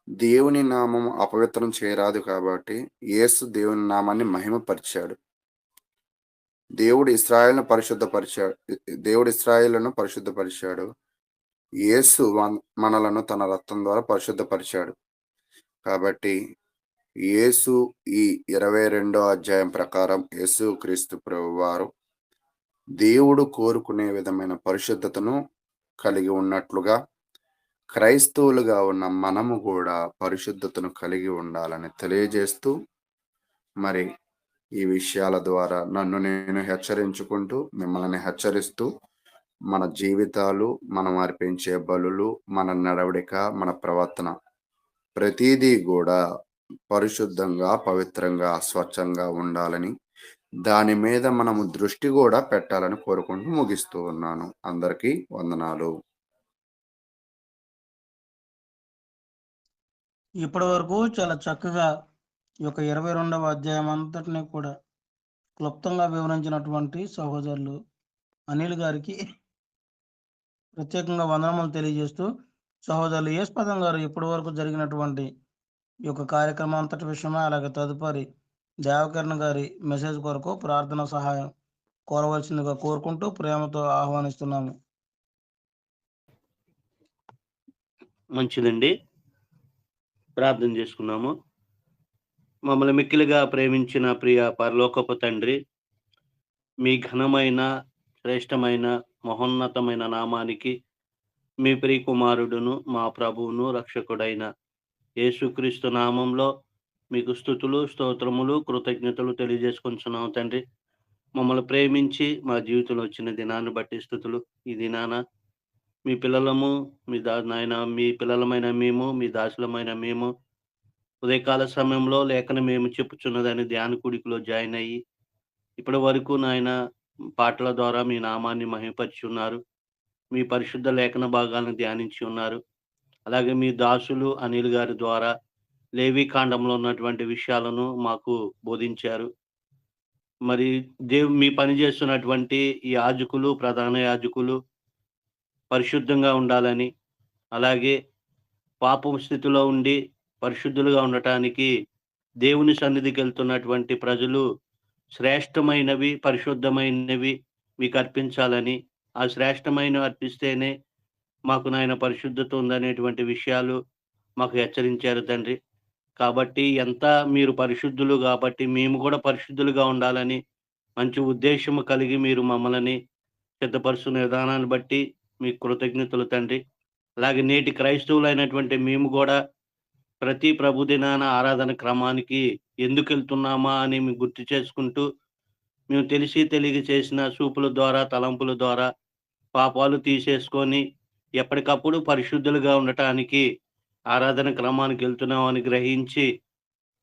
దేవుని నామం అపవిత్రం చేయరాదు కాబట్టి యేసు దేవుని నామాన్ని మహిమపరిచాడు. దేవుడు ఇశ్రాయేలును పరిశుద్ధపరిచాడు. యేసు మనలను తన రక్తం ద్వారా పరిశుద్ధపరిచాడు. కాబట్టి యేసు ఈ 22వ అధ్యాయం ప్రకారం యేసు క్రీస్తు ప్రభువారు దేవుడు కోరుకునే విధమైన పరిశుద్ధతను కలిగి ఉన్నట్లుగా క్రైస్తవులుగా ఉన్న మనము కూడా పరిశుద్ధతను కలిగి ఉండాలని తెలియజేస్తూ, మరి ఈ విషయాల ద్వారా నన్ను నేను హెచ్చరించుకుంటూ మిమ్మల్ని హెచ్చరిస్తూ మన జీవితాలు, మనం అర్పించే బలులు, మన నడవడిక, మన ప్రవర్తన ప్రతిదీ కూడా పరిశుద్ధంగా, పవిత్రంగా, స్వచ్ఛంగా ఉండాలని, దాని మీద మనము దృష్టి కూడా పెట్టాలని కోరుకుంటూ ముగిస్తూ ఉన్నాను. అందరికీ వందనాలు. ఇప్పటి వరకు చాలా చక్కగా ఈ యొక్క 22వ అధ్యాయం అంతటిని కూడా క్లుప్తంగా వివరించినటువంటి సహోదరులు అనిల్ గారికి ప్రత్యేకంగా వందనములు తెలియజేస్తూ, సహోదరులు యేసుపదం గారు ఇప్పటి వరకు జరిగినటువంటి ఈ యొక్క కార్యక్రమం అంతటి విషయమే, అలాగే తదుపరి దేవకరణ గారి మెసేజ్ కొరకు ప్రార్థన సహాయం కోరవలసిందిగా కోరుకుంటూ ప్రేమతో ఆహ్వానిస్తున్నాము. మంచిదండి, ప్రార్థన చేసుకున్నాము. మమ్మల్ని మిక్కిలిగా ప్రేమించిన ప్రియ పరలోకపు తండ్రి, మీ ఘనమైన, శ్రేష్టమైన, మహోన్నతమైన నామానికి మీ ప్రియ కుమారుడును మా ప్రభువును రక్షకుడైన యేసుక్రీస్తు నామంలో మీకు స్తుతులు, స్తోత్రములు, కృతజ్ఞతలు తెలియజేసుకుంటున్నాం తండ్రి. మమ్మల్ని ప్రేమించి మా జీవితంలో వచ్చిన దినాన్ని బట్టి స్తుతులు. ఈ దినాన మీ పిల్లలము, నాయన మీ పిల్లలమైన మేము, మీ దాసులమైన మేము ఉదయకాల సమయంలో లేఖనం మేము చెప్పుచున్నదని ధ్యాన కూడికలో జాయిన్ అయ్యి ఇప్పటి వరకు నాయన పాటల ద్వారా మీ నామాన్ని మహిమపరిచి ఉన్నారు. మీ పరిశుద్ధ లేఖన భాగాలను ధ్యానించి ఉన్నారు. అలాగే మీ దాసులు అనిల్ గారి ద్వారా లేవి కాండంలో ఉన్నటువంటి విషయాలను మాకు బోధించారు. మరి మీ పని చేస్తున్నటువంటి ఈ యాజకులు, ప్రధాన యాజకులు పరిశుద్ధంగా ఉండాలని, అలాగే పాపం స్థితిలో ఉండి పరిశుద్ధులుగా ఉండటానికి దేవుని సన్నిధికి వెళ్తున్నటువంటి ప్రజలు శ్రేష్టమైనవి, పరిశుద్ధమైనవి మీకు అర్పించాలని, ఆ శ్రేష్టమైనవి అర్పిస్తేనే మాకు నాయన పరిశుద్ధత ఉందనేటువంటి విషయాలు మాకు హెచ్చరించారు తండ్రి. కాబట్టి ఎంత మీరు పరిశుద్ధులు కాబట్టి మేము కూడా పరిశుద్ధులుగా ఉండాలని మంచి ఉద్దేశము కలిగి మీరు మమ్మల్ని సిద్ధపరుస్తున్న విధానాన్ని బట్టి మీకు కృతజ్ఞతలు తండ్రి. అలాగే నేటి క్రైస్తవులైనటువంటి మేము కూడా ప్రతి ప్రభు దినాన ఆరాధన క్రమానికి ఎందుకు వెళ్తున్నామా అని మేము గుర్తు చేసుకుంటూ, మేము తెలిసి తెలియక చేసిన చూపుల ద్వారా, తలంపుల ద్వారా పాపాలు తీసేసుకొని ఎప్పటికప్పుడు పరిశుద్ధులుగా ఉండటానికి ఆరాధన క్రమానికి వెళ్తున్నామని గ్రహించి,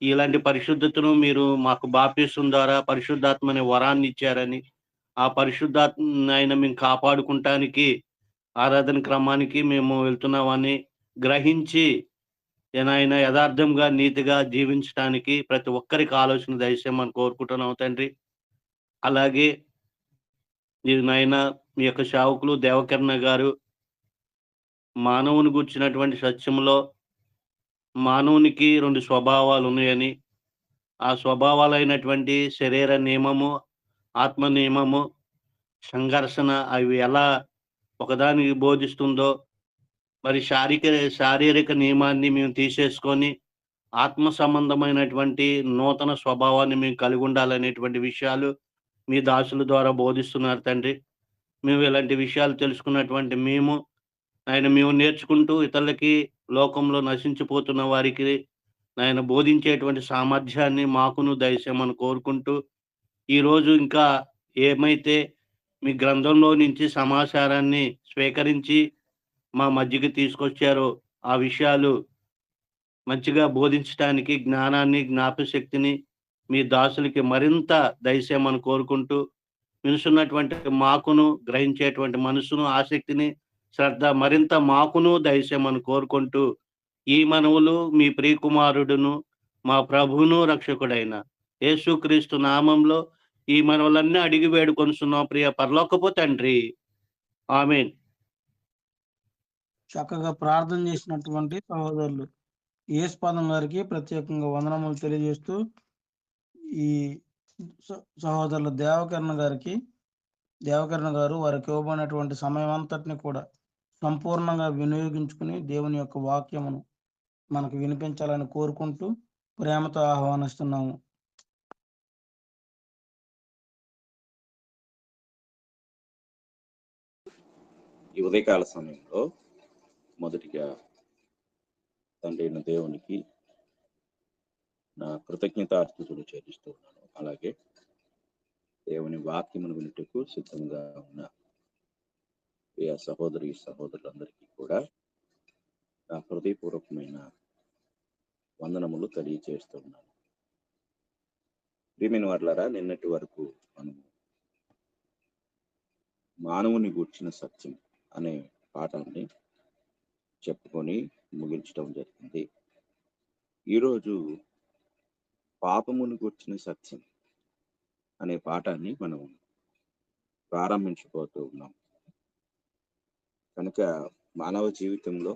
ఇలాంటి పరిశుద్ధతను మీరు మాకు బాప్తిసం ద్వారా పరిశుద్ధాత్మ అనే వరాన్ని ఇచ్చారని, ఆ పరిశుద్ధాత్మ ఆయన మేము కాపాడుకుంటానికి ఆరాధన క్రమానికి మేము వెళ్తున్నామని గ్రహించి ఆయన యథార్థంగా, నీతిగా జీవించడానికి ప్రతి ఒక్కరికి ఆలోచన దయచేయమని కోరుకుంటున్నాం తండ్రి. అలాగే నాయన మీ యొక్క సేవకులు దేవకర్ణ గారు మానవుని గుర్చినటువంటి సత్యంలో మానవునికి 2 స్వభావాలు ఉన్నాయని, ఆ స్వభావాలైనటువంటి శరీర నియమము, ఆత్మ నియమము, సంఘర్షణ అవి ఎలా ఒకదానికి బోధిస్తుందో, మరి శారీరక నియమాన్ని మేము తీసేసుకొని ఆత్మ సంబంధమైనటువంటి నూతన స్వభావాన్ని మేము కలిగి ఉండాలనేటువంటి విషయాలు మీ దాసుల ద్వారా బోధిస్తున్నారు తండ్రి. మేము ఇలాంటి విషయాలు తెలుసుకున్నటువంటి మేము నేర్చుకుంటూ ఇతరులకి, లోకంలో నశించిపోతున్న వారికి ఆయన బోధించేటువంటి సామర్థ్యాన్ని మాకును దయచేయమని కోరుకుంటూ, ఈరోజు ఇంకా ఏమైతే మీ గ్రంథంలో నుంచి సమాచారాన్ని స్వీకరించి మా మధ్యకి తీసుకొచ్చారో ఆ విషయాలు మంచిగా బోధించడానికి జ్ఞానాన్ని, జ్ఞాపశక్తిని మీ దాసులకి మరింత దయచేయమని కోరుకుంటూ, వినుచున్నటువంటి మాకును, గ్రహించేటువంటి మనసును, ఆసక్తిని, శ్రద్ధ మరింత మాకును దయచేయమని కోరుకుంటూ, ఈ మనవులు మీ ప్రియకుమారుడును, మా ప్రభువును, రక్షకుడైన యేసుక్రీస్తు నామంలో ఈ మనవులన్నీ అడిగి వేడుకొనుచున్నాం ప్రియ పరలోకపు తండ్రి. ఆమేన్. చక్కగా ప్రార్థన చేసినటువంటి సహోదరులు యేసుపాదం గారికి ప్రత్యేకంగా వందనములు తెలియజేస్తూ, ఈ సహోదరులు దేవకరణ గారు వారికి ఇవ్వబడినటువంటి సమయం అంతటిని కూడా సంపూర్ణంగా వినియోగించుకుని దేవుని యొక్క వాక్యమును మనకు వినిపించాలని కోరుకుంటూ ప్రేమతో ఆహ్వానిస్తున్నాము. ఈ ఉదయకాల సమయంలో మొదటిగా తండ్రి అయిన దేవునికి నా కృతజ్ఞతాస్తుతులు చెల్లిస్తూ ఉన్నాను. అలాగే దేవుని వాక్యమును వినుటకు సిద్ధంగా ఉన్న ప్రియ సహోదరులందరికీ కూడా నా హృదయపూర్వకమైన వందనములు తెలియజేస్తున్నాను. ప్రియమైన వారలారా, నిన్నటి వరకు మనము మానవుని గూర్చిన సత్యం అనే పాఠాన్ని చెప్పుకొని ముగించడం జరిగింది. ఈరోజు పాపమును గూర్చిన సత్యం అనే పాఠాన్ని మనం ప్రారంభించబోతూ ఉన్నాం. కనుక మానవ జీవితంలో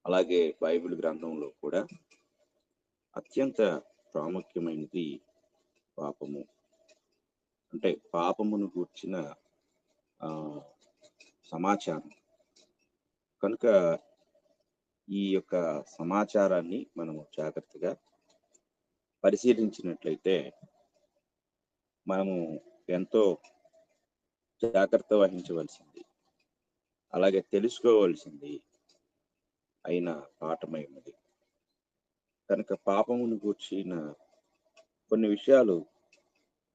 అలాగే బైబిల్ గ్రంథంలో కూడా అత్యంత ప్రాముఖ్యమైనది పాపము. అంటే పాపమును గూర్చిన సమాచారం. కనుక ఈ యొక్క సమాచారాన్ని మనము జాగ్రత్తగా పరిశీలించినట్లయితే మనము ఎంతో జాగ్రత్త వహించవలసింది, అలాగే తెలుసుకోవలసింది అయిన పాఠమై ఉన్నది. కనుక పాపమును గూర్చిన కొన్ని విషయాలు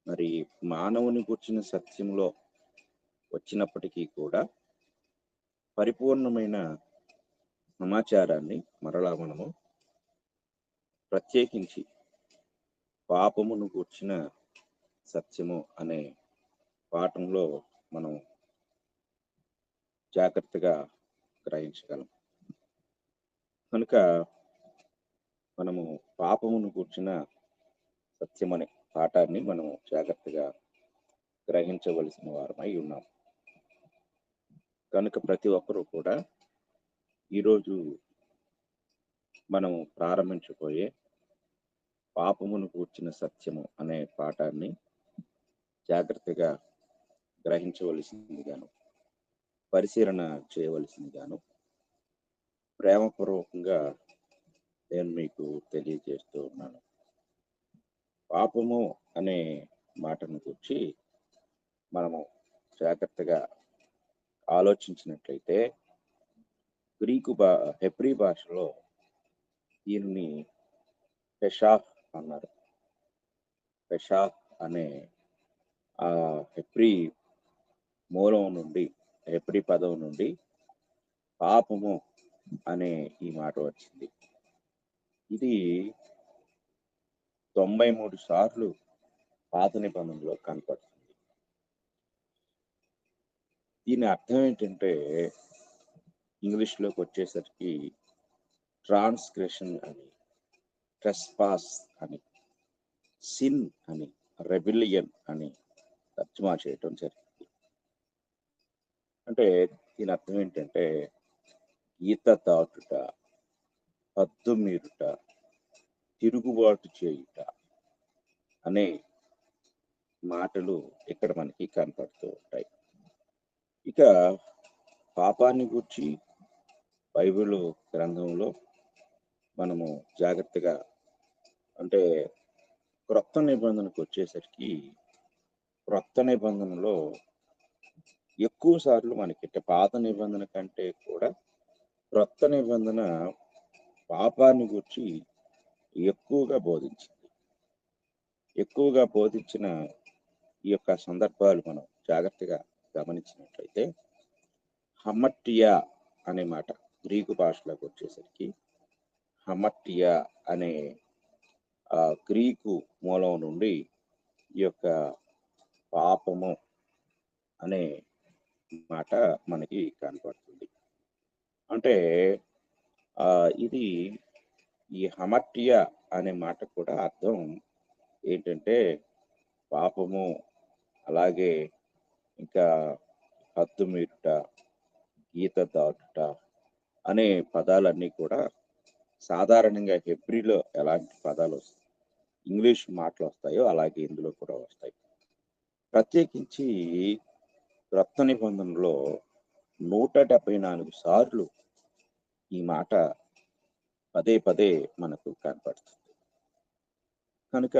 మరి మానవుని గూర్చిన సత్యంలో వచ్చినప్పటికీ కూడా పరిపూర్ణమైన సమాచారాన్ని మరలా మనము ప్రత్యేకించి పాపమును గూర్చిన సత్యము అనే పాఠంలో మనం జాగ్రత్తగా గ్రహించగలం. కనుక మనము పాపమును గూర్చిన సత్యం అనే పాఠాన్ని మనము జాగ్రత్తగా గ్రహించవలసిన వారమై ఉన్నాం. కనుక ప్రతి ఒక్కరూ కూడా ఈరోజు మనము ప్రారంభించబోయే పాపమును గూర్చిన సత్యము అనే పాఠాన్ని జాగ్రత్తగా గ్రహించవలసిందిగాను, పరిశీలన చేయవలసిందిగాను ప్రేమపూర్వకంగా నేను మీకు తెలియజేస్తూ ఉన్నాను. పాపము అనే మాటను గురించి మనము జాగ్రత్తగా ఆలోచించినట్లయితే హెబ్రీ భాషలో దీనిని పెషాహ్ అన్నారు. పెషాహ్ అనే ఆ హెబ్రీ మూలం నుండి, హెబ్రీ పదం నుండి పాపము అనే ఈ మాట వచ్చింది. ఇది 93 సార్లు పాత నిబంధనలో కనపడుతుంది. దీని అర్థం ఏంటంటే ఇంగ్లీష్లోకి వచ్చేసరికి ట్రాన్స్గ్రెషన్ అని, ట్రెస్పాస్ అని, సిన్ అని, రెబిలియన్ అని తర్జుమా చేయటం జరిగింది. అంటే దీని అర్థం ఏంటంటే ఈత దాటుట, హద్దు మీరుట, తిరుగుబాటు చేయుట అనే మాటలు ఇక్కడ మనకి కనపడుతూ ఉంటాయి. ఇక పాపాన్ని గురించి బైబిల్ గ్రంథంలో మనము జాగ్రత్తగా, అంటే క్రొత్త నిబంధనకు వచ్చేసరికి క్రొత్త నిబంధనలో ఎక్కువ సార్లు మనకి, పాత నిబంధన కంటే కూడా క్రొత్త నిబంధన పాపాన్ని గురించి ఎక్కువగా బోధించిన ఈ యొక్క సందర్భాలు మనం జాగ్రత్తగా గమనించినట్లయితే హమట్టియా అనే మాట గ్రీకు భాషలోకి వచ్చేసరికి హమట్టియా అనే గ్రీకు మూలం నుండి ఈ యొక్క పాపము అనే మాట మనకి కనపడుతుంది. అంటే ఇది ఈ హమట్టియా అనే మాట కూడా అర్థం ఏంటంటే పాపము, అలాగే ఇంకా హద్దు మీరుట, గీత దాటుట అనే పదాలన్నీ కూడా సాధారణంగా హెబ్రీలో ఎలాంటి పదాలు వస్తాయి, ఇంగ్లీష్ మాటలు వస్తాయో అలాగే ఇందులో కూడా వస్తాయి. ప్రత్యేకించి క్రొత్త నిబంధనలో 174 సార్లు ఈ మాట పదే పదే మనకు కనపడుతుంది. కనుక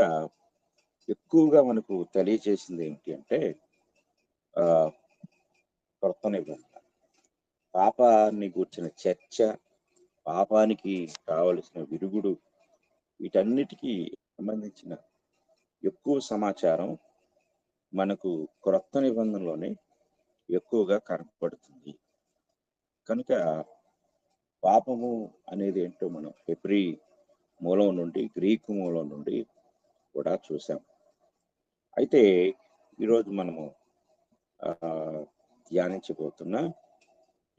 ఎక్కువగా మనకు తెలియజేసింది ఏంటి అంటే క్రొత్త నిబంధన పాపాన్ని గూర్చిన చర్చ, పాపానికి కావలసిన విరుగుడు, వీటన్నిటికీ సంబంధించిన ఎక్కువ సమాచారం మనకు క్రొత్త నిబంధనలోనే ఎక్కువగా కనపడుతుంది. కనుక పాపము అనేది ఏంటో మనం హెబ్రీ మూలం నుండి, గ్రీకు మూలం నుండి కూడా చూసాం. అయితే ఈరోజు మనము ధ్యానించబోతున్న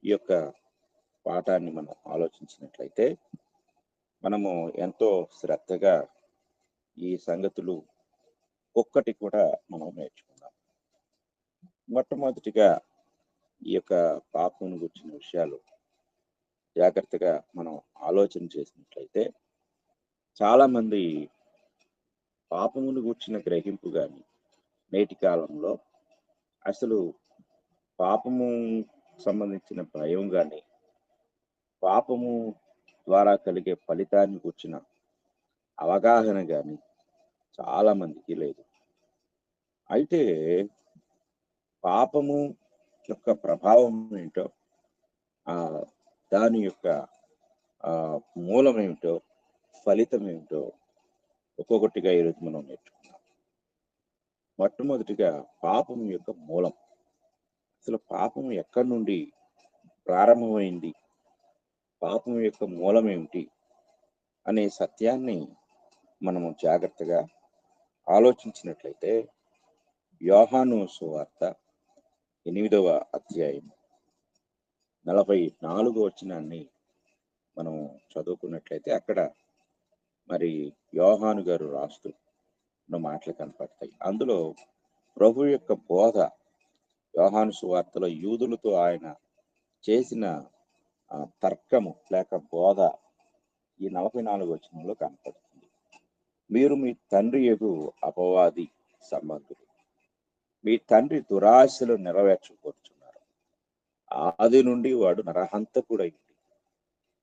ఈ యొక్క పాఠాన్ని మనం ఆలోచించినట్లయితే మనము ఎంతో శ్రద్ధగా ఈ సంగతులు ఒక్కటి కూడా మనం నేర్చుకుందాం. మొట్టమొదటిగా ఈ యొక్క పాపం గురించిన విషయాలు జాగ్రత్తగా మనం ఆలోచన చేసినట్లయితే చాలా మంది పాపమును గూర్చిన గ్రహింపు కానీ నేటి కాలంలో అసలు పాపము సంబంధించిన భయం కానీ పాపము ద్వారా కలిగే ఫలితాన్ని కూర్చిన అవగాహన కానీ చాలా మందికి లేదు. అయితే పాపము యొక్క ప్రభావం ఏంటో, దాని యొక్క మూలం ఏమిటో, ఫలితం ఏమిటో ఒక్కొక్కటిగా ఈరోజు మనం నేర్చుకున్నాం. మొట్టమొదటిగా పాపం యొక్క మూలం. అసలు పాపం ఎక్కడి నుండి ప్రారంభమైంది, పాపం యొక్క మూలం ఏమిటి అనే సత్యాన్ని మనము జాగ్రత్తగా ఆలోచించినట్లయితే యోహాను సువార్త 8వ అధ్యాయం 44వ వచనాన్ని మనం చదువుకున్నట్లయితే అక్కడ మరి యోహాను గారు రాస్తున్న మాటలు కనపడతాయి. అందులో ప్రభు యొక్క బోధ, యోహాను సువార్తలో యూదులతో ఆయన చేసిన తర్కము లేక బోధ ఈ 44వ వచనంలో కనపడుతుంది. మీరు మీ తండ్రి యొగు అపవాది సంబంధులు, మీ తండ్రి దురాశలు నెరవేర్చుకొచ్చున్నారు. ఆది నుండి వాడు నరహంతకుడైంది,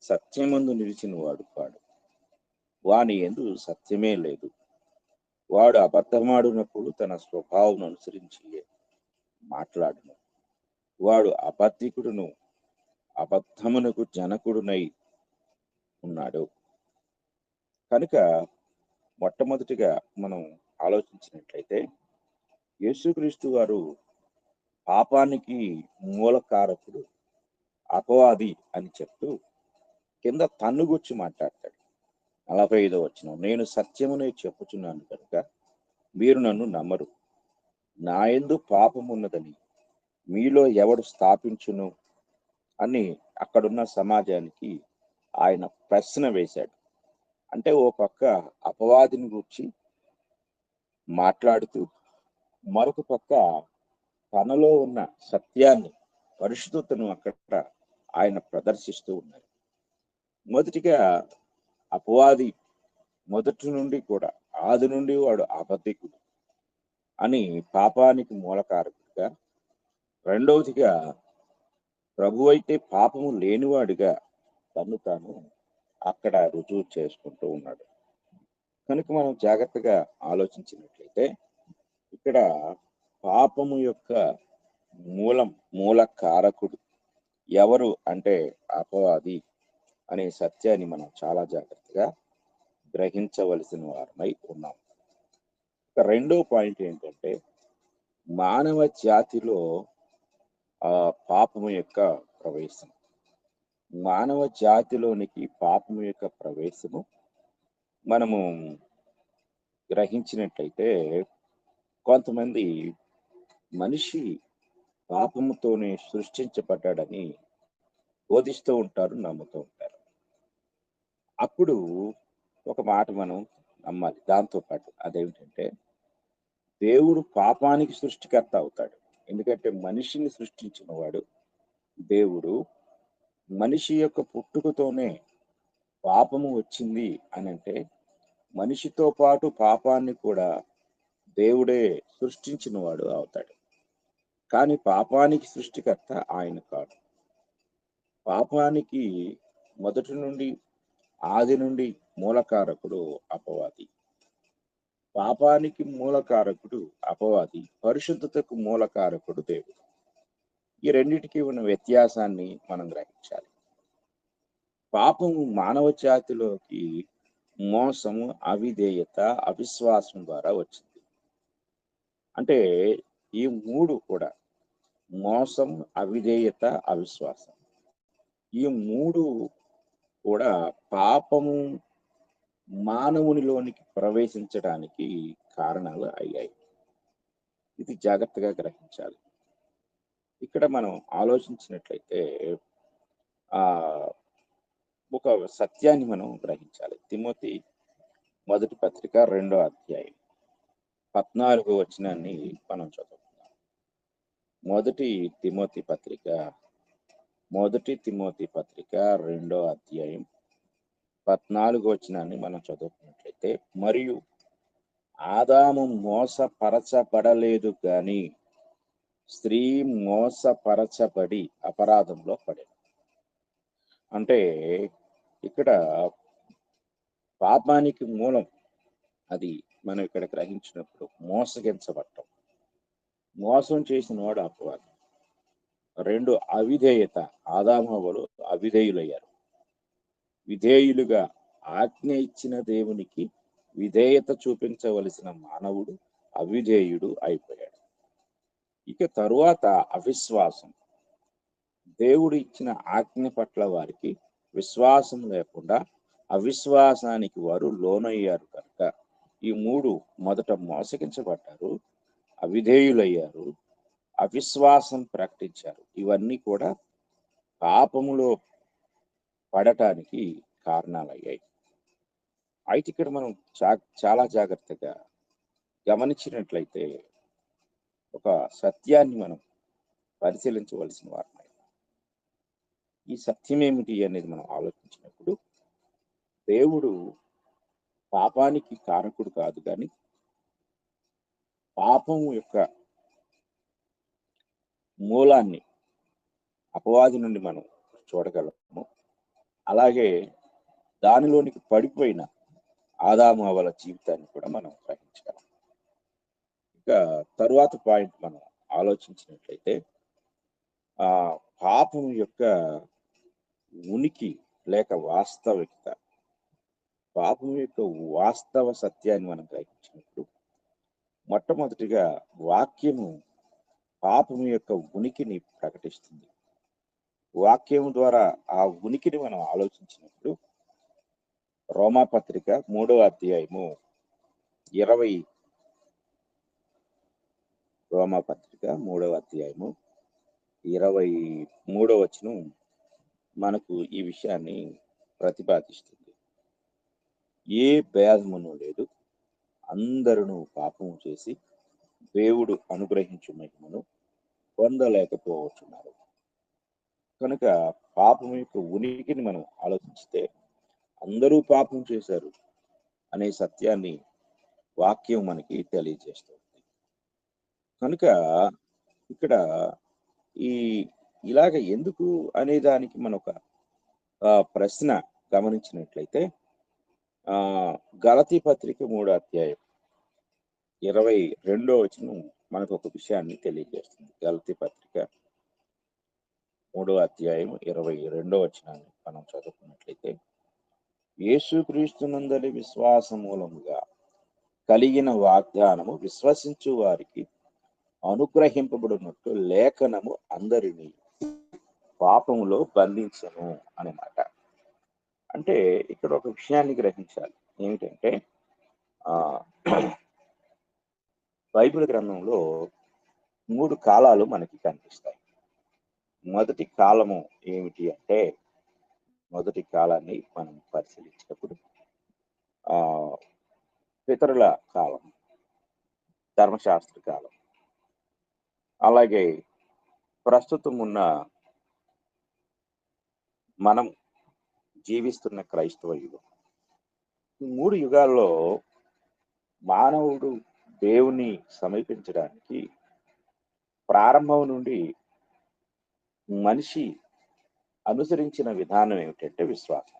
సత్యమందు నిలిచిన వాడు కాడు, వాని యందు సత్యమే లేదు. వాడు అబద్ధమాడినప్పుడు తన స్వభావం అనుసరించి మాట్లాడును. వాడు అబద్ధికుడును అబద్ధమునకు జనకుడునై ఉన్నాడు. కనుక మొట్టమొదటిగా మనం ఆలోచించినట్లయితే యేసుక్రీస్తు వారు పాపానికి మూలకారకుడు, అపవాది అని చెప్తూ కింద తన్ను గురించి మాట్లాడతాడు. 45వ వచనం, నేను సత్యమునే చెప్పుచున్నాను కనుక మీరు నన్ను నమ్మరు. నా యందు పాపమున్నదని మీలో ఎవడు స్థాపించును అని అక్కడున్న సమాజానికి ఆయన ప్రశ్న వేశాడు. అంటే ఓ పక్క అపవాదిని గురించి మాట్లాడుతూ మరొక పక్క తనలో ఉన్న సత్యాన్ని, పరిశుద్ధతను అక్కడ ఆయన ప్రదర్శిస్తూ ఉన్నారు. మొదటిగా అపవాది మొదటి నుండి కూడా, ఆది నుండి వాడు అబద్ధికుడు అని పాపానికి మూలకారకుడిగా, రెండవదిగా ప్రభు అయితే పాపము లేనివాడిగా తను తాను అక్కడ రుజువు చేసుకుంటూ ఉన్నాడు. కనుక మనం జాగ్రత్తగా ఆలోచించినట్లయితే ఇక్కడ పాపము యొక్క మూల కారకుడు ఎవరు అంటే అపవాది అనే సత్యాన్ని మనం చాలా జాగ్రత్తగా గ్రహించవలసిన వారమై ఉన్నాం. రెండో పాయింట్ ఏంటంటే మానవ జాతిలో పాపము యొక్క ప్రవేశం. మానవ జాతిలోనికి పాపం యొక్క ప్రవేశము మనము గ్రహించినట్లయితే కొంతమంది మనిషి పాపముతోనే సృష్టించబడ్డాడని బోధిస్తూ ఉంటారు, నమ్ముతూ ఉంటారు. అప్పుడు ఒక మాట మనం నమ్మాలి దాంతో పాటు. అదేమిటంటే దేవుడు పాపానికి సృష్టికర్త అవుతాడు. ఎందుకంటే మనిషిని సృష్టించిన వాడు దేవుడు. మనిషి యొక్క పుట్టుకతోనే పాపము వచ్చింది అని అంటే మనిషితో పాటు పాపాన్ని కూడా దేవుడే సృష్టించిన వాడు అవుతాడు. కానీ పాపానికి సృష్టికర్త ఆయన కాదు. పాపానికి మొదటి నుండి ఆది నుండి మూలకారకుడు అపవాది. పాపానికి మూలకారకుడు అపవాది, పరిశుద్ధతకు మూలకారకుడు దేవుడు. ఈ రెండిటికి ఉన్న వ్యత్యాసాన్ని మనం గ్రహించాలి. పాపము మానవ జాతిలోకి మోసము, అవిధేయత, అవిశ్వాసం ద్వారా వచ్చింది. అంటే ఈ మూడు కూడా, మోసం, అవిధేయత, అవిశ్వాసం, ఈ మూడు కూడా పాపము మానవునిలోనికి ప్రవేశించడానికి కారణాలు అయ్యాయి. ఇది జాగ్రత్తగా గ్రహించాలి. ఇక్కడ మనం ఆలోచించినట్లయితే ఒక సత్యాన్ని మనం గ్రహించాలి. తిమోతి మొదటి పత్రిక 2వ అధ్యాయం 14వ వచనాన్ని మనం చదువుకుందాం. మొదటి తిమోతి పత్రిక 2వ అధ్యాయం 14వ వచనాన్ని మనం చదువుకున్నట్లయితే, మరియు ఆదాము మోసపరచబడలేదు గాని స్త్రీ మోసపరచబడి అపరాధంలో పడేది. అంటే ఇక్కడ పాపానికి మూలం అది మనం ఇక్కడ గ్రహించినప్పుడు మోసగించబడటం. మోసం చేసిన వాడు అపవాది. 2, అవిధేయత. ఆదామవ్వలు అవిధేయులయ్యారు. విధేయులుగా ఆజ్ఞ ఇచ్చిన దేవునికి విధేయత చూపించవలసిన మానవుడు అవిధేయుడు అయిపోయాడు. ఇక తరువాత అవిశ్వాసం. దేవుడు ఇచ్చిన ఆజ్ఞ పట్ల వారికి విశ్వాసం లేకుండా అవిశ్వాసానికి వారు లోనయ్యారు కనుక ఈ మూడు మొదట మోసగించబడ్డారు, అవిధేయులయ్యారు, అవిశ్వాసం ప్రకటించారు. ఇవన్నీ కూడా పాపములో పడటానికి కారణాలయ్యాయి. అయితే ఇక్కడ మనం చాలా జాగ్రత్తగా గమనించినట్లయితే ఒక సత్యాన్ని మనం పరిశీలించవలసిన వారమై. ఈ సత్యం ఏమిటి అనేది మనం ఆలోచించినప్పుడు దేవుడు పాపానికి కారకుడు కాదు, కానీ పాపం యొక్క మూలాన్ని అపవాది నుండి మనం చూడగలము. అలాగే దానిలోనికి పడిపోయిన ఆదాము అవ్వల జీవితాన్ని కూడా మనం గ్రహించగలం. ఇక తరువాత పాయింట్ మనం ఆలోచించినట్లయితే పాపం యొక్క ఉనికి లేక వాస్తవికత, పాపం యొక్క వాస్తవ సత్యాన్ని మనం గ్రహించినప్పుడు మొట్టమొదటిగా వాక్యము పాపము యొక్క ఉనికిని ప్రకటిస్తుంది. వాక్యము ద్వారా ఆ ఉనికిని మనం ఆలోచించినప్పుడు రోమాపత్రిక 3వ అధ్యాయము 23వ వచనం మనకు ఈ విషయాన్ని ప్రతిపాదిస్తుంది. ఏ భేదమును లేదు, అందరూ పాపము చేసి దేవుడు అనుగ్రహించు మహిమను పొందలేకపోతున్నారు. కనుక పాపం యొక్క ఉనికిని మనం ఆలోచిస్తే అందరూ పాపం చేశారు అనే సత్యాన్ని వాక్యం మనకి తెలియజేస్తుంది. కనుక ఇక్కడ ఇలాగ ఎందుకు అనే దానికి మన ఒక ప్రశ్న గమనించినట్లయితే గలతీ పత్రిక 3వ అధ్యాయం 22వ వచనం మనకు ఒక విషయాన్ని తెలియజేస్తుంది. గలతీ పత్రిక 3వ అధ్యాయం 22వ వచనాన్ని మనం చదువుకున్నట్లయితే, యేసుక్రీస్తునందలి విశ్వాస మూలముగా కలిగిన వాగ్దానము విశ్వసించు వారికి అనుగ్రహింపబడినట్టు లేఖనము అందరినీ పాపములో బంధించను అనే మాట. అంటే ఇక్కడ ఒక విషయాన్ని గ్రహించాలి. ఏమిటంటే ఆ బైబిల్ గ్రంథంలో 3 కాలాలు మనకి కనిపిస్తాయి. మొదటి కాలము ఏమిటి అంటే, మొదటి కాలాన్ని మనం పరిశీలించినప్పుడు ఆ పితరుల కాలం, ధర్మశాస్త్ర కాలం, అలాగే ప్రస్తుతం ఉన్న మనం జీవిస్తున్న క్రైస్తవ యుగం. ఈ 3 యుగాల్లో మానవుడు దేవుని సమీపించడానికి ప్రారంభం నుండి మనిషి అనుసరించిన విధానం ఏమిటంటే విశ్వాసం.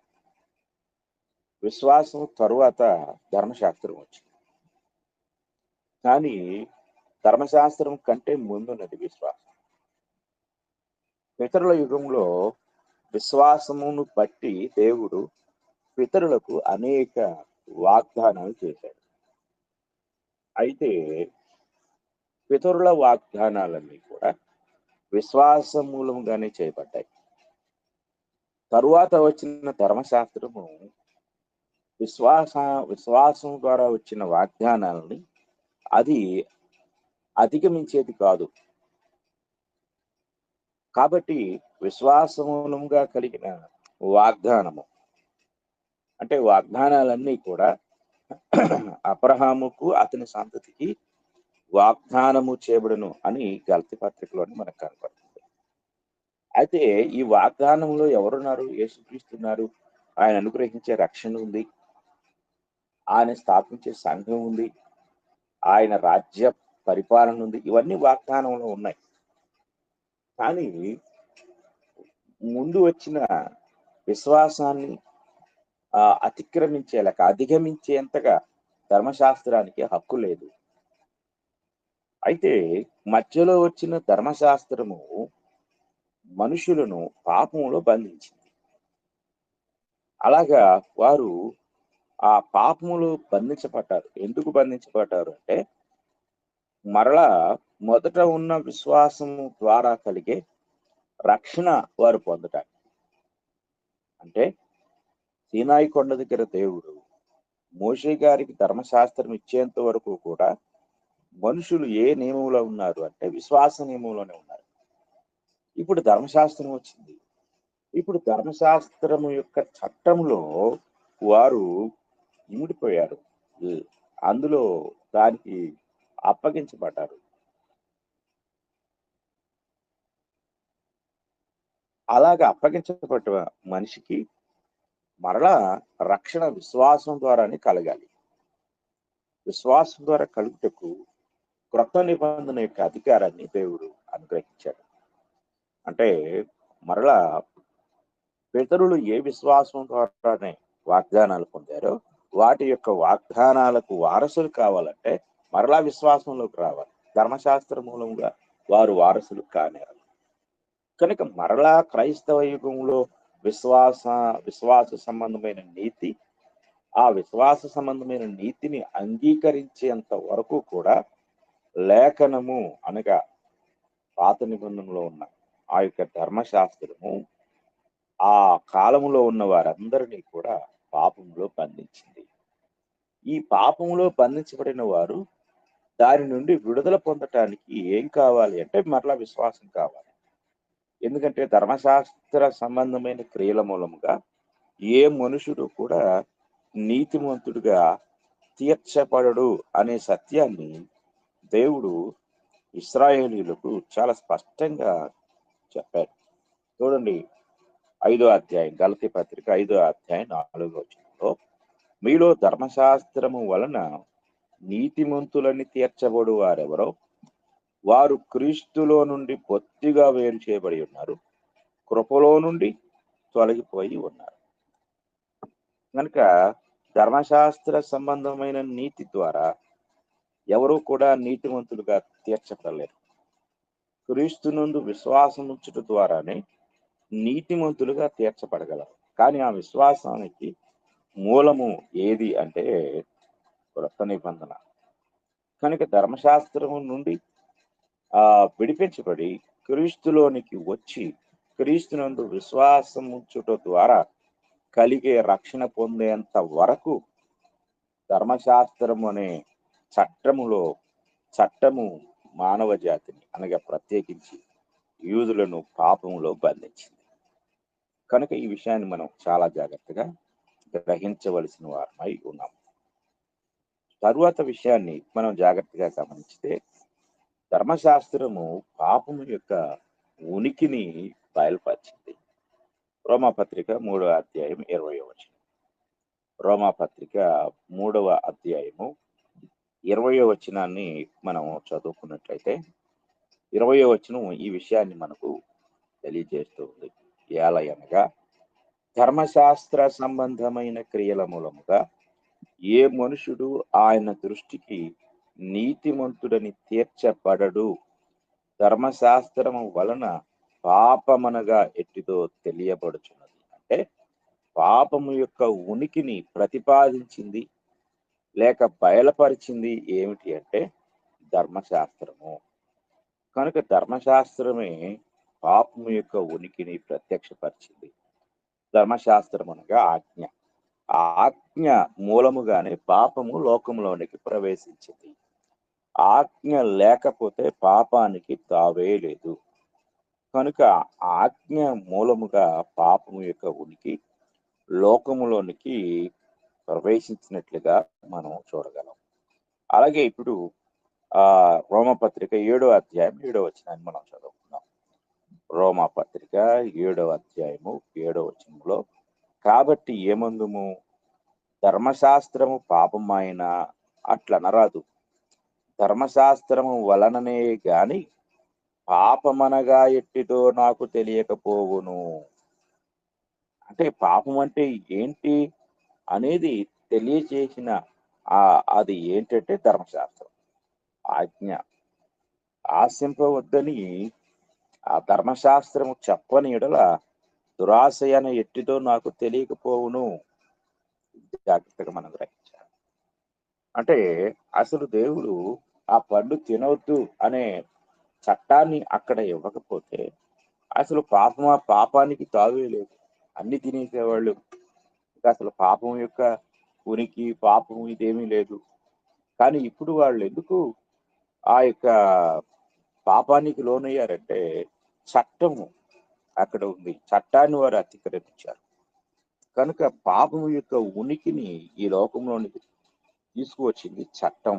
విశ్వాసం తరువాత ధర్మశాస్త్రం వచ్చింది. కానీ ధర్మశాస్త్రం కంటే ముందున్నది విశ్వాసం. పితరుల యుగంలో విశ్వాసమును బట్టి దేవుడు పితరులకు అనేక వాగ్దానాలు చేశాడు. అయితే పితరుల వాగ్దానాలన్నీ కూడా విశ్వాస మూలంగానే చేయబడ్డాయి. తరువాత వచ్చిన ధర్మశాస్త్రము విశ్వాసం ద్వారా వచ్చిన వాగ్దానాలని అది అధిగమించేది కాదు. కాబట్టి విశ్వాసమూలంగా కలిగిన వాగ్దానము అంటే వాగ్దానాలన్నీ కూడా అబ్రహాముకు అతని సంతతికి వాగ్దానము చేయబడును అని గలతీ పత్రికలోని మనకు కనపడుతుంది. అయితే ఈ వాగ్దానంలో ఎవరున్నారు? యేసుక్రీస్తున్నారు. ఆయన అనుగ్రహించే రక్షణ ఉంది, ఆయన స్థాపించే సంఘం ఉంది, ఆయన రాజ్య పరిపాలన ఉంది. ఇవన్నీ వాగ్దానంలో ఉన్నాయి. కానీ ముందు వచ్చిన విశ్వాసాన్ని అధిగమించేంతగా ధర్మశాస్త్రానికి హక్కు లేదు. అయితే మధ్యలో వచ్చిన ధర్మశాస్త్రము మనుషులను పాపంలో బంధించింది. అలాగా వారు ఆ పాపములు బంధించబడ్డారు. ఎందుకు బంధించబడ్డారు అంటే, మరలా మొదట ఉన్న విశ్వాసము ద్వారా కలిగే రక్షణ వారు పొందటానికి. అంటే సీనాయి కొండ దగ్గర దేవుడు మోషే గారికి ధర్మశాస్త్రం ఇచ్చేంత వరకు కూడా మనుషులు ఏ నియమంలో ఉన్నారు అంటే విశ్వాస నియమంలోనే ఉన్నారు. ఇప్పుడు ధర్మశాస్త్రం వచ్చింది. ఇప్పుడు ధర్మశాస్త్రము యొక్క చట్టంలో వారు ఇమిడిపోయారు, అందులో దానికి అప్పగించబడ్డారు. అలాగా అప్పగించబడ్డ మనిషికి మరలా రక్షణ విశ్వాసం ద్వారానే కలగాలి. విశ్వాసం ద్వారా కలుగుటకు క్రొత్త నిబంధన యొక్క అధికారాన్ని దేవుడు అనుగ్రహించాడు. అంటే మరలా పితరులు ఏ విశ్వాసం ద్వారానే వాగ్దానాలు పొందారో వాటి యొక్క వాగ్దానాలకు వారసులు కావాలంటే మరలా విశ్వాసంలోకి రావాలి. ధర్మశాస్త్ర మూలంగా వారు వారసులు కానేరు. కనుక మరలా క్రైస్తవ యుగంలో విశ్వాస సంబంధమైన నీతి, ఆ విశ్వాస సంబంధమైన నీతిని అంగీకరించేంత వరకు కూడా లేఖనము అనగా పాత నిబంధనలో ఉన్న ఆ యొక్క ధర్మశాస్త్రము ఆ కాలంలో ఉన్న వారందరినీ కూడా పాపంలో బంధించింది. ఈ పాపంలో బంధించబడిన వారు దాని నుండి విడుదల పొందటానికి ఏం కావాలి అంటే మరలా విశ్వాసం కావాలి. ఎందుకంటే ధర్మశాస్త్ర సంబంధమైన క్రియల మూలముగా ఏ మనుషుడు కూడా నీతిమంతుడిగా తీర్చబడడు అనే సత్యాన్ని దేవుడు ఇశ్రాయేలీయులకు చాలా స్పష్టంగా చెప్పారు. చూడండి 5వ అధ్యాయం, గలతీ పత్రిక 5వ అధ్యాయం 4వ వచనంలో, మీలో ధర్మశాస్త్రము వలన నీతిమంతులని తీర్చబడు వారెవరో వారు క్రీస్తులో నుండి బొత్తిగా వేరు చేయబడి ఉన్నారు, కృపలో నుండి తొలగిపోయి ఉన్నారు. కనుక ధర్మశాస్త్ర సంబంధమైన నీతి ద్వారా ఎవరు కూడా నీతిమంతులుగా తీర్చబడలేరు. క్రీస్తు నందు విశ్వాసం ఉంచుట ద్వారానే నీతిమంతులుగా తీర్చబడగలరు. కానీ ఆ విశ్వాసానికి మూలము ఏది అంటే క్రొత్త నిబంధన. కనుక ధర్మశాస్త్రము నుండి విడిపించబడి క్రీస్తులోనికి వచ్చి క్రీస్తునందు విశ్వాసం ఉంచుట ద్వారా కలిగే రక్షణ పొందేంత వరకు ధర్మశాస్త్రం అనే చట్టము మానవ జాతిని అనగా ప్రత్యేకించి యూదులను పాపములో బంధించింది. కనుక ఈ విషయాన్ని మనం చాలా జాగ్రత్తగా గ్రహించవలసిన వారమై ఉన్నాం. తరువాత విషయాన్ని మనం జాగ్రత్తగా గమనించితే ధర్మశాస్త్రము పాపము యొక్క ఉనికిని బయలుపరిచింది. రోమాపత్రిక 3వ అధ్యాయం 20వ వచనం. రోమాపత్రిక 3వ అధ్యాయము 20వ వచనాన్ని మనం చదువుకున్నట్లయితే 20వ వచనం ఈ విషయాన్ని మనకు తెలియజేస్తుంది. ఏలయనగా ధర్మశాస్త్ర సంబంధమైన క్రియల మూలముగా ఏ మనుషుడు ఆయన దృష్టికి నీతిమంతుడని తీర్చబడడు, ధర్మశాస్త్రము వలన పాపమనగా ఎట్టిదో తెలియబడుచున్నది. అంటే పాపము యొక్క ఉనికిని ప్రతిపాదించింది లేక బయలుపరిచింది ఏమిటి అంటే ధర్మశాస్త్రము. కనుక ధర్మశాస్త్రమే పాపము యొక్క ఉనికిని ప్రత్యక్షపరిచింది. ధర్మశాస్త్రం అనగా ఆజ్ఞ. ఆ ఆజ్ఞ మూలముగానే పాపము లోకంలోనికి ప్రవేశించింది. ఆజ్ఞ లేకపోతే పాపానికి తావే లేదు. కనుక ఆజ్ఞ మూలముగా పాపము యొక్క ఉనికి లోకములోనికి ప్రవేశించినట్లుగా మనం చూడగలం. అలాగే ఇప్పుడు రోమపత్రిక 7వ అధ్యాయం 7వ వచనాన్ని మనం చదువుకుందాం. రోమపత్రిక 7వ అధ్యాయము 7వ వచనంలో, కాబట్టి ఏమందుము, ధర్మశాస్త్రము పాపమైన అట్లనరాదు, ధర్మశాస్త్రము వలననే గాని పాపమనగా ఎట్టిదో నాకు తెలియకపోవును. అంటే పాపం అంటే ఏంటి అనేది తెలియచేసిన అది ఏంటంటే ధర్మశాస్త్రం, ఆజ్ఞ. ఆశింపవద్దని ఆ ధర్మశాస్త్రము చెప్పని ఎడల దురాశయన ఎట్టిదో నాకు తెలియకపోవును. జాగ్రత్తగా మనం గ్రహించాలి. అంటే అసలు దేవుడు ఆ పండు తినవద్దు అనే చట్టాన్ని అక్కడ ఇవ్వకపోతే అసలు పాపానికి తావే లేదు. అన్ని తినేసేవాళ్ళు. అసలు పాపం యొక్క ఉనికి, పాపం ఇదేమీ లేదు. కానీ ఇప్పుడు వాళ్ళు ఎందుకు ఆ యొక్క పాపానికి లోనయ్యారంటే చట్టము అక్కడ ఉంది. చట్టాన్ని వారు అతిక్రమించారు. కనుక పాపము యొక్క ఉనికిని ఈ లోకంలోనికి తీసుకువచ్చింది చట్టం.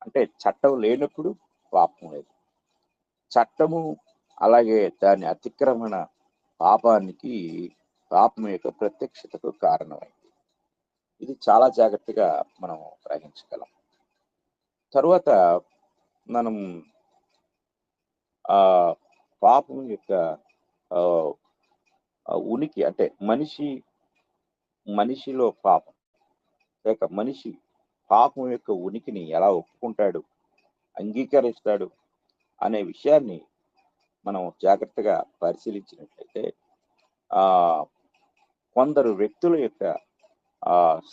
అంటే చట్టం లేనప్పుడు పాపం లేదు. చట్టము అలాగే దాని అతిక్రమణ పాపం యొక్క ప్రత్యక్షతకు కారణమైంది. ఇది చాలా జాగ్రత్తగా మనం గ్రహించగలం. తరువాత మనం పాపం యొక్క ఉనికి అంటే మనిషిలో పాపం లేక మనిషి పాపం యొక్క ఉనికిని ఎలా ఒప్పుకుంటాడు, అంగీకరిస్తాడు అనే విషయాన్ని మనం జాగ్రత్తగా పరిశీలించినట్లయితే కొందరు వ్యక్తుల యొక్క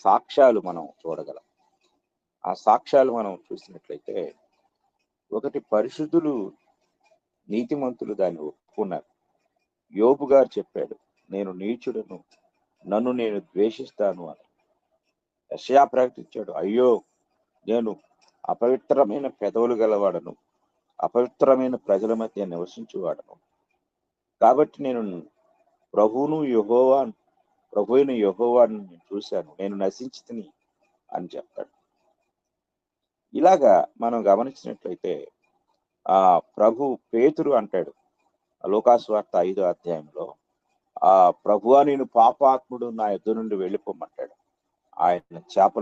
సాక్ష్యాలు మనం చూడగలం. ఆ సాక్ష్యాలు మనం చూసినట్లయితే, ఒకటి, పరిశుద్ధులు నీతిమంతులు దాన్ని ఒప్పుకున్నారు. యోబు గారు చెప్పాడు, నేను నీచుడను, నన్ను నేను ద్వేషిస్తాను అని. యెషయా ప్రకటించాడు, అయ్యో నేను అపవిత్రమైన పెదవులు గలవాడను, అపవిత్రమైన ప్రజల మధ్య నివసించువాడను, కాబట్టి నేను ప్రభువును యెహోవాను నేను చూశాను, నేను నశించితిని అని చెప్పాడు. ఇలాగా మనం గమనించినట్లయితే పేతురు అంటాడు లూకాసు వార్త 5వ అధ్యాయంలో, ప్రభువా నేను పాపాత్ముడు, నా యుద్ధ నుండి వెళ్ళిపోమంటాడు. ఆయన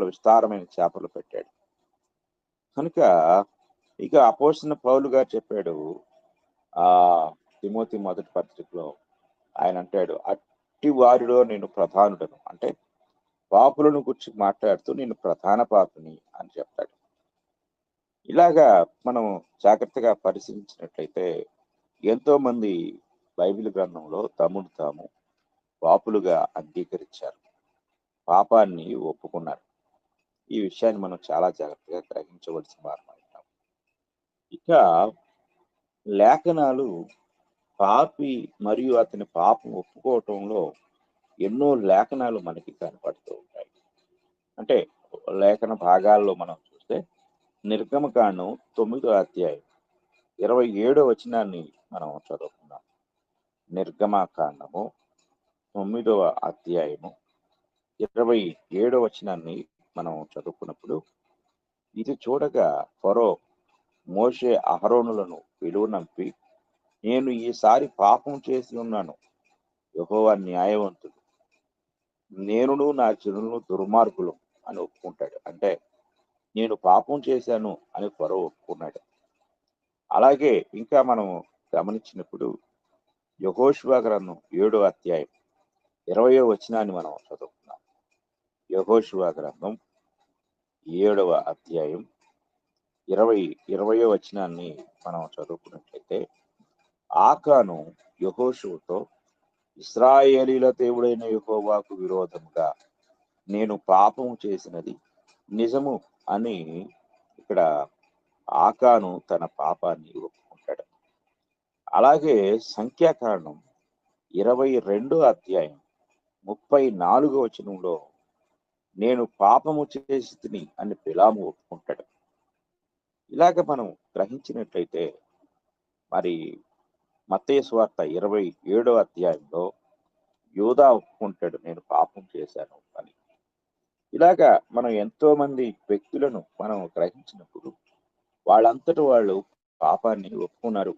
విస్తారమైన చేపలు పెట్టాడు. కనుక ఇక అపోస్తలుడైన పౌలు గారు చెప్పాడు తిమోతి మొదటి పత్రికలో, ఆయన అంటాడు, అట్టి వారిలో నేను ప్రధానుడను. అంటే పాపులను గురించి మాట్లాడుతూ నేను ప్రధాన పాపిని అని చెప్తాడు. ఇలాగా మనం జాగ్రత్తగా పరిశీలించినట్లయితే ఎంతో మంది బైబిల్ గ్రంథంలో తమను తాము పాపులుగా అంగీకరించారు, పాపాన్ని ఒప్పుకున్నారు. ఈ విషయాన్ని మనం చాలా జాగ్రత్తగా గ్రహించవలసిన వారం అంటాం. ఇక లేఖనాలు పాపి మరియు అతని పాపం ఒప్పుకోవటంలో ఎన్నో లేఖనాలు మనకి కనపడుతూ ఉంటాయి. అంటే లేఖన భాగాల్లో మనం చూస్తే నిర్గమకాండం 9వ అధ్యాయం 27వ వచనాన్ని మనం చదువుకుందాం. నిర్గమకాండము 9వ అధ్యాయము 27వ వచనాన్ని మనం చదువుకున్నప్పుడు, ఇది చూడగా ఫరో మోషే అహరోనులను పిలువనంపి, నేను ఈసారి పాపం చేసి ఉన్నాను, యెహోవా న్యాయవంతుడు, నేనును నా జనులను దుర్మార్గులు అని ఒప్పుకుంటాడు. అంటే నేను పాపం చేశాను అని ఫరో ఒప్పుకున్నాడు. అలాగే ఇంకా మనం గమనించినప్పుడు యెహోషువ గ్రంథం 7వ అధ్యాయం 20వ వచనాన్ని మనం చదువుకున్నాం. యెహోషువ గ్రంథం 7వ అధ్యాయం 20వ వచనాన్ని మనం చదువుకున్నట్లయితే, ఆకాను యెహోషువతో, ఇశ్రాయేలీల దేవుడైన యెహోవాకు విరోధముగా నేను పాపము చేసినది నిజము అని ఇక్కడ ఆకాను తన పాపాన్ని ఒప్పుకుంటాడు. అలాగే సంఖ్యాకాండం 22వ అధ్యాయం 34వ వచనంలో నేను పాపము చేసి తిని అని బిలాము ఒప్పుకుంటాడు. ఇలాగ మనం గ్రహించినట్లయితే మరి మత్తయి సువార్త 27వ అధ్యాయంలో యూదా ఒప్పుకుంటాడు, నేను పాపం చేశాను అని. ఇలాగా మనం ఎంతో మంది వ్యక్తులను మనం గ్రహించినప్పుడు వాళ్ళంతటి వాళ్ళు పాపాన్ని ఒప్పుకున్నారు,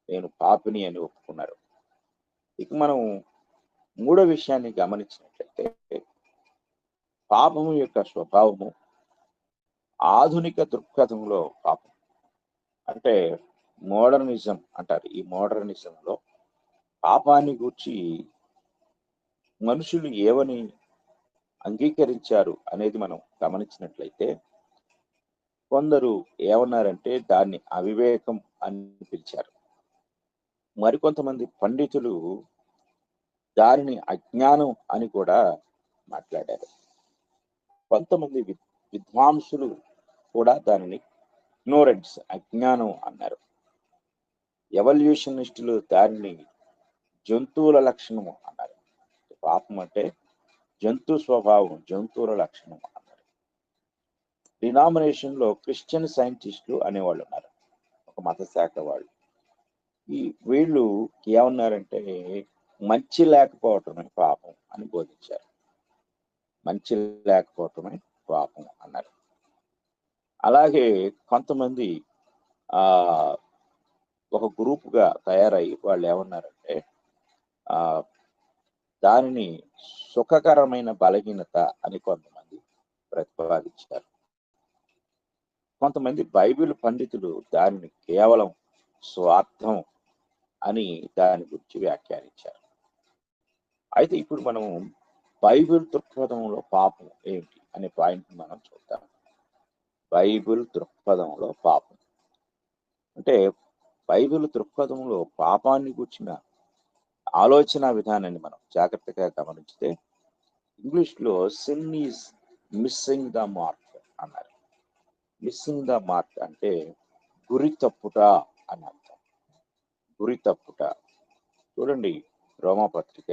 నేను పాపిని అని ఒప్పుకున్నారు. ఇక మనం మూడో విషయాన్ని గమనించినట్లయితే, పాపము యొక్క స్వభావము ఆధునిక దృక్పథంలో పాపం అంటే మోడర్నిజం అంటారు. ఈ మోడర్నిజంలో పాపాన్ని గూర్చి మనుషులు ఏమని అంగీకరించారు అనేది మనం గమనించినట్లయితే, కొందరు ఏమన్నారంటే దాన్ని అవివేకం అని పిలిచారు. మరికొంతమంది పండితులు దానిని అజ్ఞానం అని కూడా మాట్లాడారు. కొంతమంది విద్వాంసులు కూడా దానిని ఇగ్నోరెన్స్, అజ్ఞానం అన్నారు. ఎవల్యూషనిస్టులు దానిని జంతువుల లక్షణము అన్నారు. పాపం అంటే జంతు స్వభావం, జంతువుల లక్షణం అన్నారు. డినామినేషన్ లో క్రిస్టియన్ సైంటిస్టులు అనేవాళ్ళు ఉన్నారు, ఒక మత శాఖ వాళ్ళు. వీళ్ళు ఏమన్నారంటే మంచి లేకపోవటమే పాపం అని బోధించారు. మంచి లేకపోవటమే పాపం అన్నారు. అలాగే కొంతమంది ఒక గ్రూపుగా తయారై వాళ్ళు ఏమన్నారంటే దానిని సుఖకరమైన బలహీనత అని కొంతమంది ప్రతిపాదించారు. కొంతమంది బైబిల్ పండితులు దానిని కేవలం స్వార్థం అని దాని గురించి వ్యాఖ్యానించారు. అయితే ఇప్పుడు మనం బైబిల్ దృక్పథంలో పాపం ఏంటి అనే పాయింట్ మనం చూద్దాం. బైబిల్ దృక్పథంలో పాపం అంటే, బైబిల్ దృక్పథంలో పాపాన్ని గుర్చిన ఆలోచన విధానాన్ని మనం జాగ్రత్తగా గమనించితే, ఇంగ్లీష్లో sin is missing the mark అన్నారు. మిస్సింగ్ ద మార్క్ అంటే గురి తప్పుట అని అర్థం. గురి తప్పుట. చూడండి, రోమాపత్రిక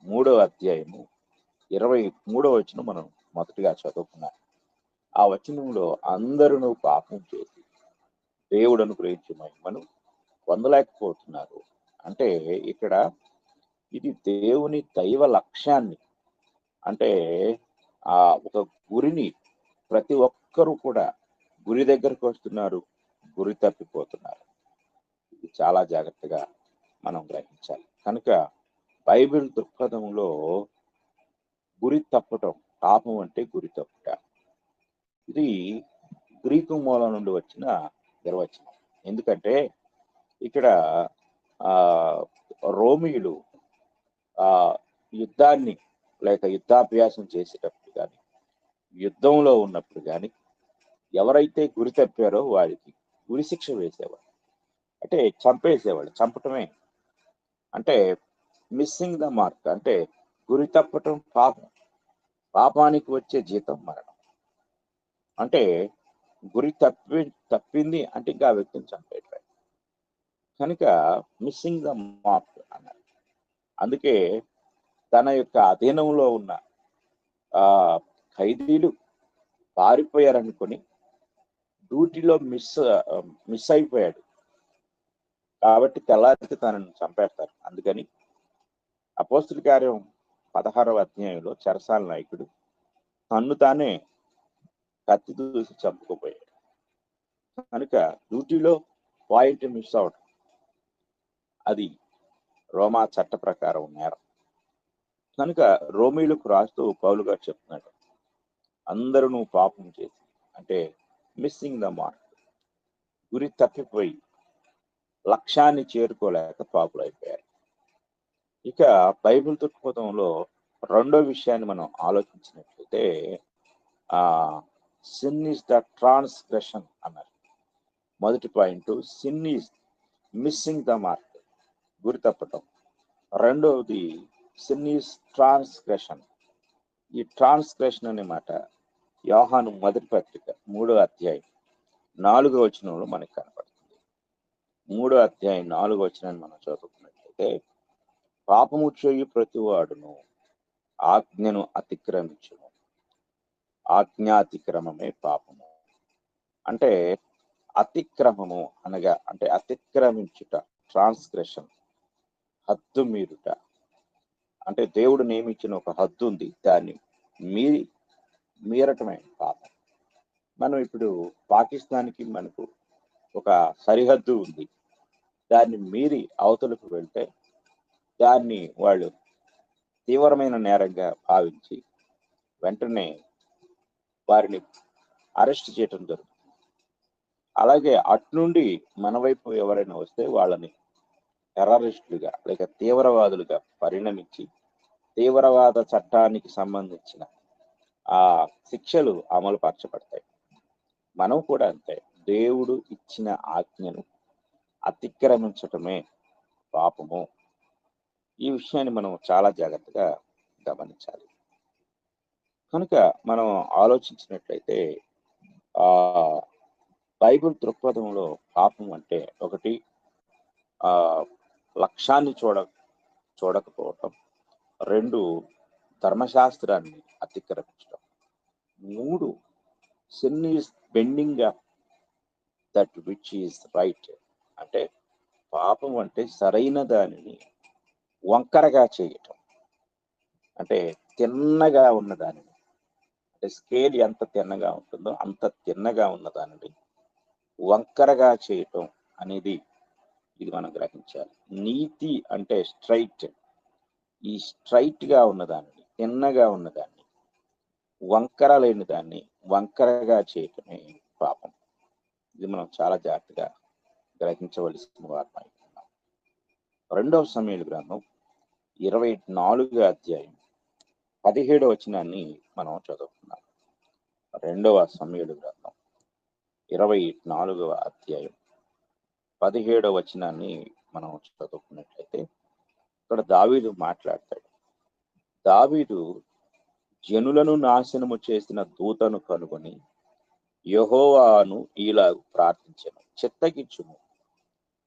3వ అధ్యాయము 23వ వచనం మనం మొదటిగా చదువుకున్నాం. ఆ వచనంలో అందరూ పాపం చేసి దేవుడు అనుగ్రహించే మహిమను పొందలేకపోతున్నారు అంటే, ఇక్కడ ఇది దేవుని దైవ లక్ష్యాన్ని, అంటే ఒక గురిని ప్రతి ఒక్కరూ కూడా గురి దగ్గరకు వస్తున్నారు, గురి తప్పిపోతున్నారు. ఇది చాలా జాగ్రత్తగా మనం గ్రహించాలి. కనుక బైబిల్ దృక్పథంలో గురి తప్పటం, పాపం అంటే గురి తప్పుట. ఇది గ్రీకు మూలం నుండి వచ్చిన నిర్వచనం. ఎందుకంటే ఇక్కడ రోమియులు యుద్ధాన్ని లేక యుద్ధాభ్యాసం చేసేటప్పుడు కానీ, యుద్ధంలో ఉన్నప్పుడు కానీ ఎవరైతే గురి తప్పారో వారికి గురి శిక్ష వేసేవాడు, అంటే చంపేసేవాడు. చంపటమే అంటే మిస్సింగ్ ద మార్క్, అంటే గురి తప్పటం పాపం. పాపానికి వచ్చే జీతం మరణం. అంటే గురి తప్పింది అంటే ఇంకా ఆ వ్యక్తిని చంపేయటం. కనుక మిస్సింగ్ ద మార్క్ అన్నారు. అందుకే తన యొక్క అధీనంలో ఉన్న ఆ ఖైదీలు పారిపోయారనుకొని డ్యూటీలో మిస్ అయిపోయాడు. కాబట్టి తెల్లారికి తనను చంపేస్తారు. అందుకని అపోస్తుల కార్యం 16వ అధ్యాయంలో చెరసాల నాయకుడు తన్ను తానే కత్తి దూసి చంపుకోపోయాడు. కనుక డ్యూటీలో పాయింట్ మిస్ అవడం అది రోమా చట్ట ప్రకారం నేరం. కనుక రోమీలకు రాస్తూ పౌలు గారు చెప్తున్నాడు, అందరూ పాపం చేసి, అంటే మిస్సింగ్ ద మార్క్, గురి తప్పిపోయి లక్ష్యాన్ని చేరుకోలేక పాపులు అయిపోయారు. ఇక బైబిల్ దృక్పథంలో రెండో విషయాన్ని మనం ఆలోచించినట్లయితే సిన్ ఈస్ ద ట్రాన్స్గ్రెషన్ అన్నారు. మొదటి point sin is missing the mark, గురి తప్పటం. రెండవది సిన్ ఈస్ ట్రాన్స్గ్రెషన్. ఈ ట్రాన్స్గ్రెషన్ అనే మాట యోహాను మొదటి పత్రిక 3వ అధ్యాయం 4వ వచనంలో మనకు కనపడుతుంది. 3వ అధ్యాయం 4వ వచనాన్ని మనం చదువుకున్నట్లయితే, పాపము చేయు ప్రతి వాడును ఆజ్ఞను అతిక్రమించును, ఆజ్ఞాతిక్రమమే పాపము. అంటే అతిక్రమము అనగా అంటే అతిక్రమించుట, ట్రాన్స్గ్రెషన్, హద్దు మీరుట. అంటే దేవుడు నియమించిన ఒక హద్దు ఉంది, దాన్ని మీరటమే పాపం. మనం ఇప్పుడు పాకిస్తాన్కి మనకు ఒక సరిహద్దు ఉంది, దాన్ని మీరి అవతలకు వెళ్తే దాన్ని వాళ్ళు తీవ్రమైన నేరంగా భావించి వెంటనే వారిని అరెస్ట్ చేయటం జరుగుతుంది. అలాగే అట్నుండి మన వైపు ఎవరైనా వస్తే వాళ్ళని టెర్రరిస్టులుగా లేక తీవ్రవాదులుగా పరిణమించి తీవ్రవాద చట్టానికి సంబంధించిన ఆ శిక్షలు అమలు పరచబడతాయి. మనం కూడా అంతే, దేవుడు ఇచ్చిన ఆజ్ఞను అతిక్రమించటమే పాపము. ఈ విషయాన్ని మనం చాలా జాగ్రత్తగా గమనించాలి. కనుక మనం ఆలోచించినట్లయితే బైబిల్ దృక్పథంలో పాపం అంటే ఒకటి లక్ష్యాన్ని చూడకపోవటం, 2 ధర్మశాస్త్రాన్ని అతిక్రమించడం, 3 sin is bending up that which is right. అంటే పాపం అంటే సరైన దానిని వంకరగా చేయటం, అంటే తిన్నగా ఉన్న దానిని, అంటే స్కేల్ ఎంత తిన్నగా ఉంటుందో అంత తిన్నగా ఉన్న దానిని వంకరగా చేయటం అనేది ఇది మనం గ్రహించాలి. నీతి అంటే స్ట్రైట్, ఈ స్ట్రైట్ గా ఉన్నదాన్ని, తిన్నగా ఉన్నదాన్ని, వంకర లేని దాన్ని వంకరగా చేయటమే పాపం. ఇది మనం చాలా జాగ్రత్తగా గ్రహించవలసిన వారమై ఉన్నాం. 2వ సమూయేలు గ్రంథం 24వ అధ్యాయం 17వ వచనాన్ని మనం చదువుకున్నాం. 2వ సమూయేలు గ్రంథం 24వ అధ్యాయం 17వ వచనాన్ని మనం చదువుకున్నట్లయితే ఇక్కడ దావీదు మాట్లాడతాడు. దావీదు జనులను నాశనము చేసిన దూతను కనుగొని యెహోవాను ఇలా ప్రార్థించెను, చిత్తగించుము,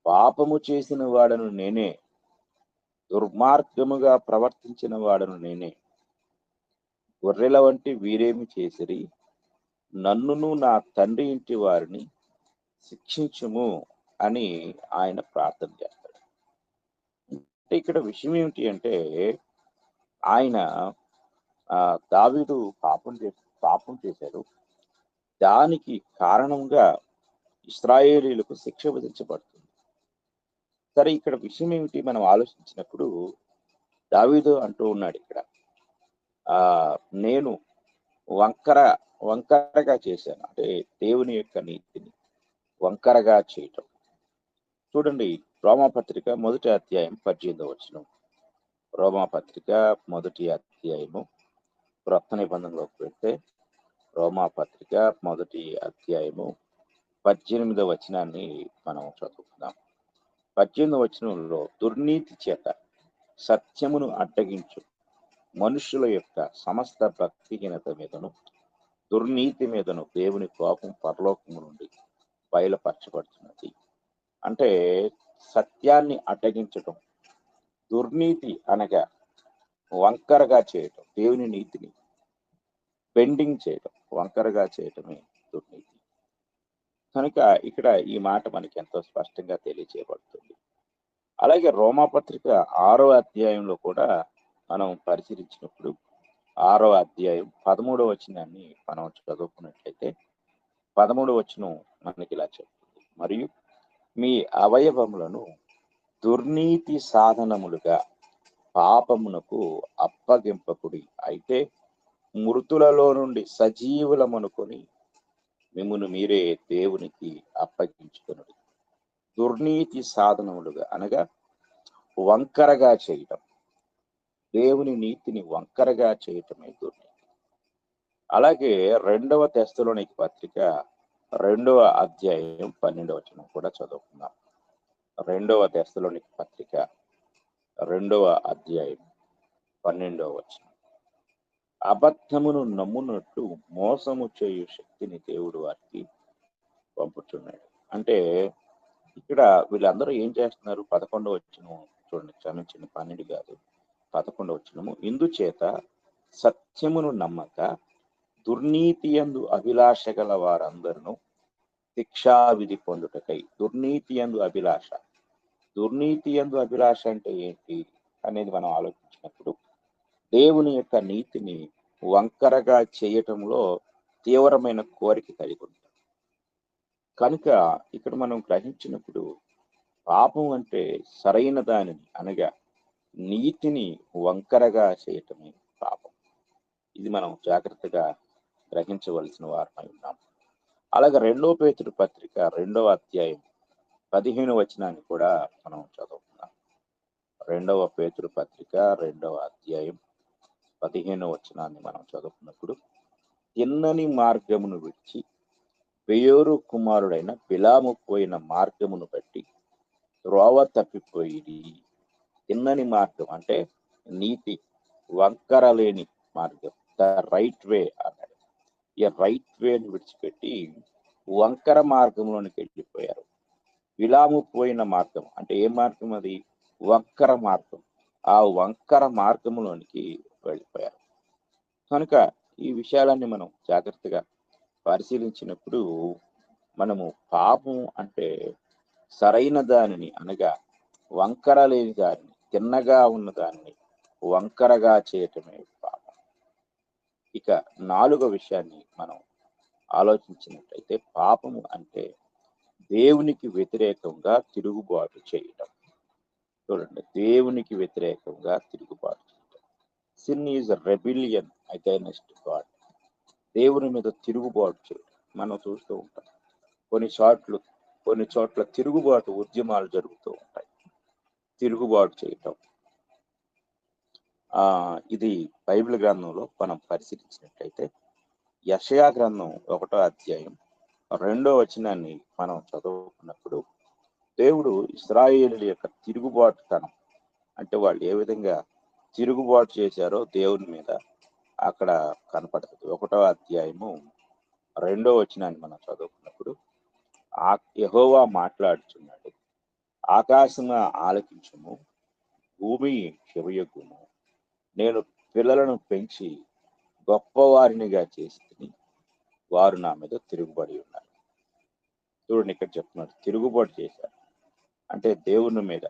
పాపము చేసిన వాడను నేనే, దుర్మార్గముగా ప్రవర్తించిన వాడను నేనే. గొర్రెల వంటి వీరేమి చేసిరి, నన్నును నా తండ్రి ఇంటి వారిని శిక్షించుము అని ఆయన ప్రార్థన చేస్తాడు. అంటే ఇక్కడ విషయం ఏమిటి అంటే, ఆయన దావీదు పాపం చేశారు, దానికి కారణంగా ఇశ్రాయేలీయులకు శిక్ష విధించబడుతుంది. సరే, ఇక్కడ విషయం ఏమిటి మనం ఆలోచించినప్పుడు దావీదు అంటూ ఉన్నాడు ఇక్కడ, నేను వంకరగా చేశాను, అంటే దేవుని యొక్క నీతిని వంకరగా చేయటం. చూడండి, రోమాపత్రిక 1వ అధ్యాయం 18వ వచనం. రోమాపత్రిక 1వ అధ్యాయము క్రొత్త నిబంధనలోకి వెళ్తే రోమాపత్రిక 1వ అధ్యాయము 18వ వచనాన్ని మనం చదువుకుందాం. 18వ వచనంలో, దుర్నీతి చేత సత్యమును అడ్డగించు మనుషుల యొక్క సమస్త భక్తిహీనత మీదను దుర్నీతి మీదను దేవుని కోపం పరలోకము నుండి బయలుపరచబడుతున్నది. అంటే సత్యాన్ని అడ్డగించటం, దుర్నీతి అనగా వంకరగా చేయటం, దేవుని నీతిని బెండింగ్ చేయటం, వంకరగా చేయటమే దుర్నీతి. కనుక ఇక్కడ ఈ మాట మనకి ఎంతో స్పష్టంగా తెలియజేయబడుతుంది. అలాగే రోమాపత్రిక 6వ అధ్యాయంలో కూడా మనం పరిశీలించినప్పుడు 6వ అధ్యాయం 13వ వచనాన్ని మనం చదువుకున్నట్లయితే 13వ వచనం మనకి ఇలా చెప్తుంది, మరియు మీ అవయవములను దుర్నీతి సాధనములుగా పాపమునకు అప్పగింపకుడి, అయితే మృతులలో నుండి సజీవులమనుకొని మిమ్మును మీరే దేవునికి అప్పగించుకొనుడి. దుర్నీతి సాధనములుగా అనగా వంకరగా చేయటం, దేవుని నీతిని వంకరగా చేయటమే దుర్నీతి. అలాగే 2వ తెస్సలోనికీ పత్రిక 2వ అధ్యాయం 12వ వచనం కూడా చదువుకుందాం. 2వ తెస్సలోనికీ పత్రిక 2వ అధ్యాయం 12వ వచనం. అబద్ధమును నమ్మునట్లు మోసము చేయు శక్తిని దేవుడు వారికి పంపుతున్నాడు. అంటే ఇక్కడ వీళ్ళందరూ ఏం చేస్తున్నారు? 11వ వచనం చూడండి, క్షమించండి 12 కాదు 11వ వచనము. ఇందుచేత సత్యమును నమ్మక దుర్నీతి యందు అభిలాష గల వారందరూ శిక్షావిధి పొందుటకై. దుర్నీతి యందు అభిలాష, దుర్నీతి యందు అభిలాష అంటే ఏంటి అనేది మనం ఆలోచించినప్పుడు దేవుని యొక్క నీతిని వంకరగా చేయటంలో తీవ్రమైన కోరిక కలిగి ఉంటాం. కనుక ఇక్కడ మనం గ్రహించినప్పుడు పాపం అంటే సరైన దానిని అనగా నీతిని వంకరగా చేయటమే పాపం. ఇది మనం జాగ్రత్తగా గ్రహించవలసిన వారమై ఉన్నాం. అలాగే 2వ పేతురు పత్రిక 2వ అధ్యాయం 15వ వచనాన్ని కూడా మనం చదువుకుందాం. 2వ పేతురు పత్రిక 2వ అధ్యాయం 15వ వచనాన్ని మనం చదువుకున్నప్పుడు, తిన్నని మార్గమును విడిచి బెయోరు కుమారుడైన బిలాము పోయిన మార్గమును బట్టి త్రోవ తప్పిపోయి. తిన్నని మార్గం అంటే నీతి, వంకర లేని మార్గం, ద రైట్ వే అన్నాడు. ఈ రైట్ వేని విడిచిపెట్టి వంకర మార్గంలోనికి వెళ్ళిపోయారు. బిలాము పోయిన మార్గం అంటే ఏ మార్గం? అది వంకర మార్గం. ఆ వంకర మార్గంలోనికి వెళ్ళిపోయారు. కనుక ఈ విషయాలన్నీ మనం జాగ్రత్తగా పరిశీలించినప్పుడు మనము పాపం అంటే సరైన దానిని అనగా వంకర లేని దానిని, తిన్నగా ఉన్న దానిని వంకరగా చేయటమే పాపం. ఇక 4వ విషయాన్ని మనం ఆలోచించినట్లయితే పాపము అంటే దేవునికి వ్యతిరేకంగా తిరుగుబాటు చేయటం. చూడండి, దేవునికి వ్యతిరేకంగా తిరుగుబాటు చేయటం. Sin is rebellion against God. దేవుని మీద తిరుగుబాటు చేయడం మనం చూస్తూ ఉంటాం. కొన్ని చోట్ల తిరుగుబాటు ఉద్యమాలు జరుగుతూ ఉంటాయి. తిరుగుబాటు చేయటం ఇది బైబిల్ గ్రంథంలో మనం పరిశీలించినట్లయితే యెషయా గ్రంథం 1వ అధ్యాయం 2వ వచనాన్ని మనం చదువుకున్నప్పుడు దేవుడు ఇశ్రాయేలీయుల యొక్క తిరుగుబాటుతనం అంటే వాళ్ళు ఏ విధంగా తిరుగుబాటు చేశారో దేవుని మీద అక్కడ కనపడుతుంది. 1వ అధ్యాయము 2వ వచనాన్ని మనం చదువుకున్నప్పుడు యెహోవా మాట్లాడుచున్నాడు, ఆకాశము ఆలకించుము, భూమి చెవియొగ్గుము. నేను పిల్లలను పెంచి గొప్పవారినిగా చేసి వారు నా మీద తిరుగుబడి ఉన్నారు. చూడండి, ఇక్కడ చెప్తున్నాడు తిరుగుబాటు చేశారు అంటే దేవుని మీద.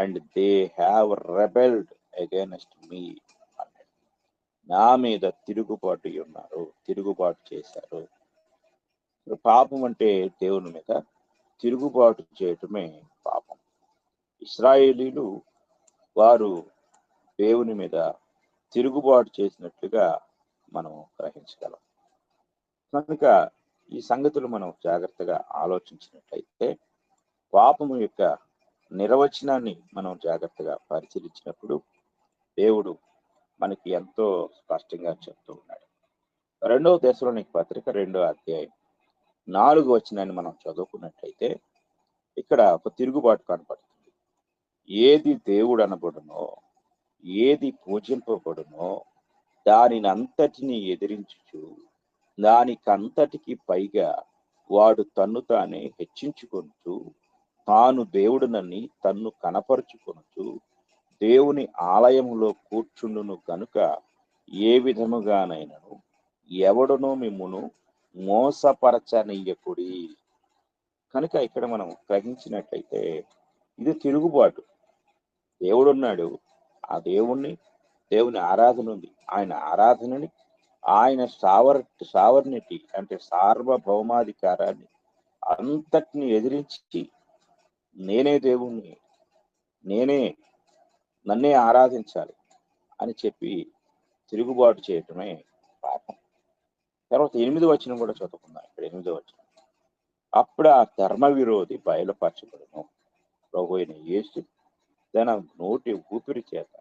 And they have rebelled against me అన్నాడు. నా మీద తిరుగుబాటు ఉన్నారు, తిరుగుబాటు చేశారు. పాపం అంటే దేవుని మీద తిరుగుబాటు చేయటమే పాపం. ఇశ్రాయేలీలు వారు దేవుని మీద తిరుగుబాటు చేసినట్లుగా మనం గ్రహించగలం. కనుక ఈ సంగతులు మనం జాగ్రత్తగా ఆలోచించినట్లయితే పాపము యొక్క నిర్వచనాన్ని మనం జాగ్రత్తగా పరిశీలించినప్పుడు దేవుడు మనకి ఎంతో స్పష్టంగా చెప్తూ ఉన్నాడు. 2వ తెస్సలోనికీ పత్రిక 2వ అధ్యాయం 4వ వచనాన్ని మనం చదువుకున్నట్లయితే ఇక్కడ ఒక తిరుగుబాటు కనపడుతుంది. ఏది దేవుడు అనబడునో, ఏది పూజింపబడునో దానిని అంతటిని ఎదిరించుచు దానికంతటికి పైగా వాడు తన్ను తానే హెచ్చించుకుంటూ తాను దేవుడునని తన్ను కనపరుచుకొనుచు దేవుని ఆలయములో కూర్చుండును గనుక ఏ విధముగానైనను ఎవడునో మిమ్మును మోసపరచనీయకుడి. కనుక ఇక్కడ మనం గ్రహించినట్లయితే ఇది తిరుగుబాటు. దేవుడున్నాడు, ఆ దేవుని ఆరాధన ఉంది. ఆయన ఆరాధనని, ఆయన సావర్నిటీ అంటే సార్వభౌమాధికారాన్ని అంతటిని ఎదిరించి నేనే దేవుణ్ణి, నన్నే ఆరాధించాలి అని చెప్పి తిరుగుబాటు చేయటమే పాపం. తర్వాత 8వ వచనం కూడా చదువుకుందాం. ఇక్కడ 8వ వచనం, అప్పుడు ఆ ధర్మ విరోధి బయలుపరచబడును, ప్రభు అయిన యేసు తన నోటి ఊపిరి చేత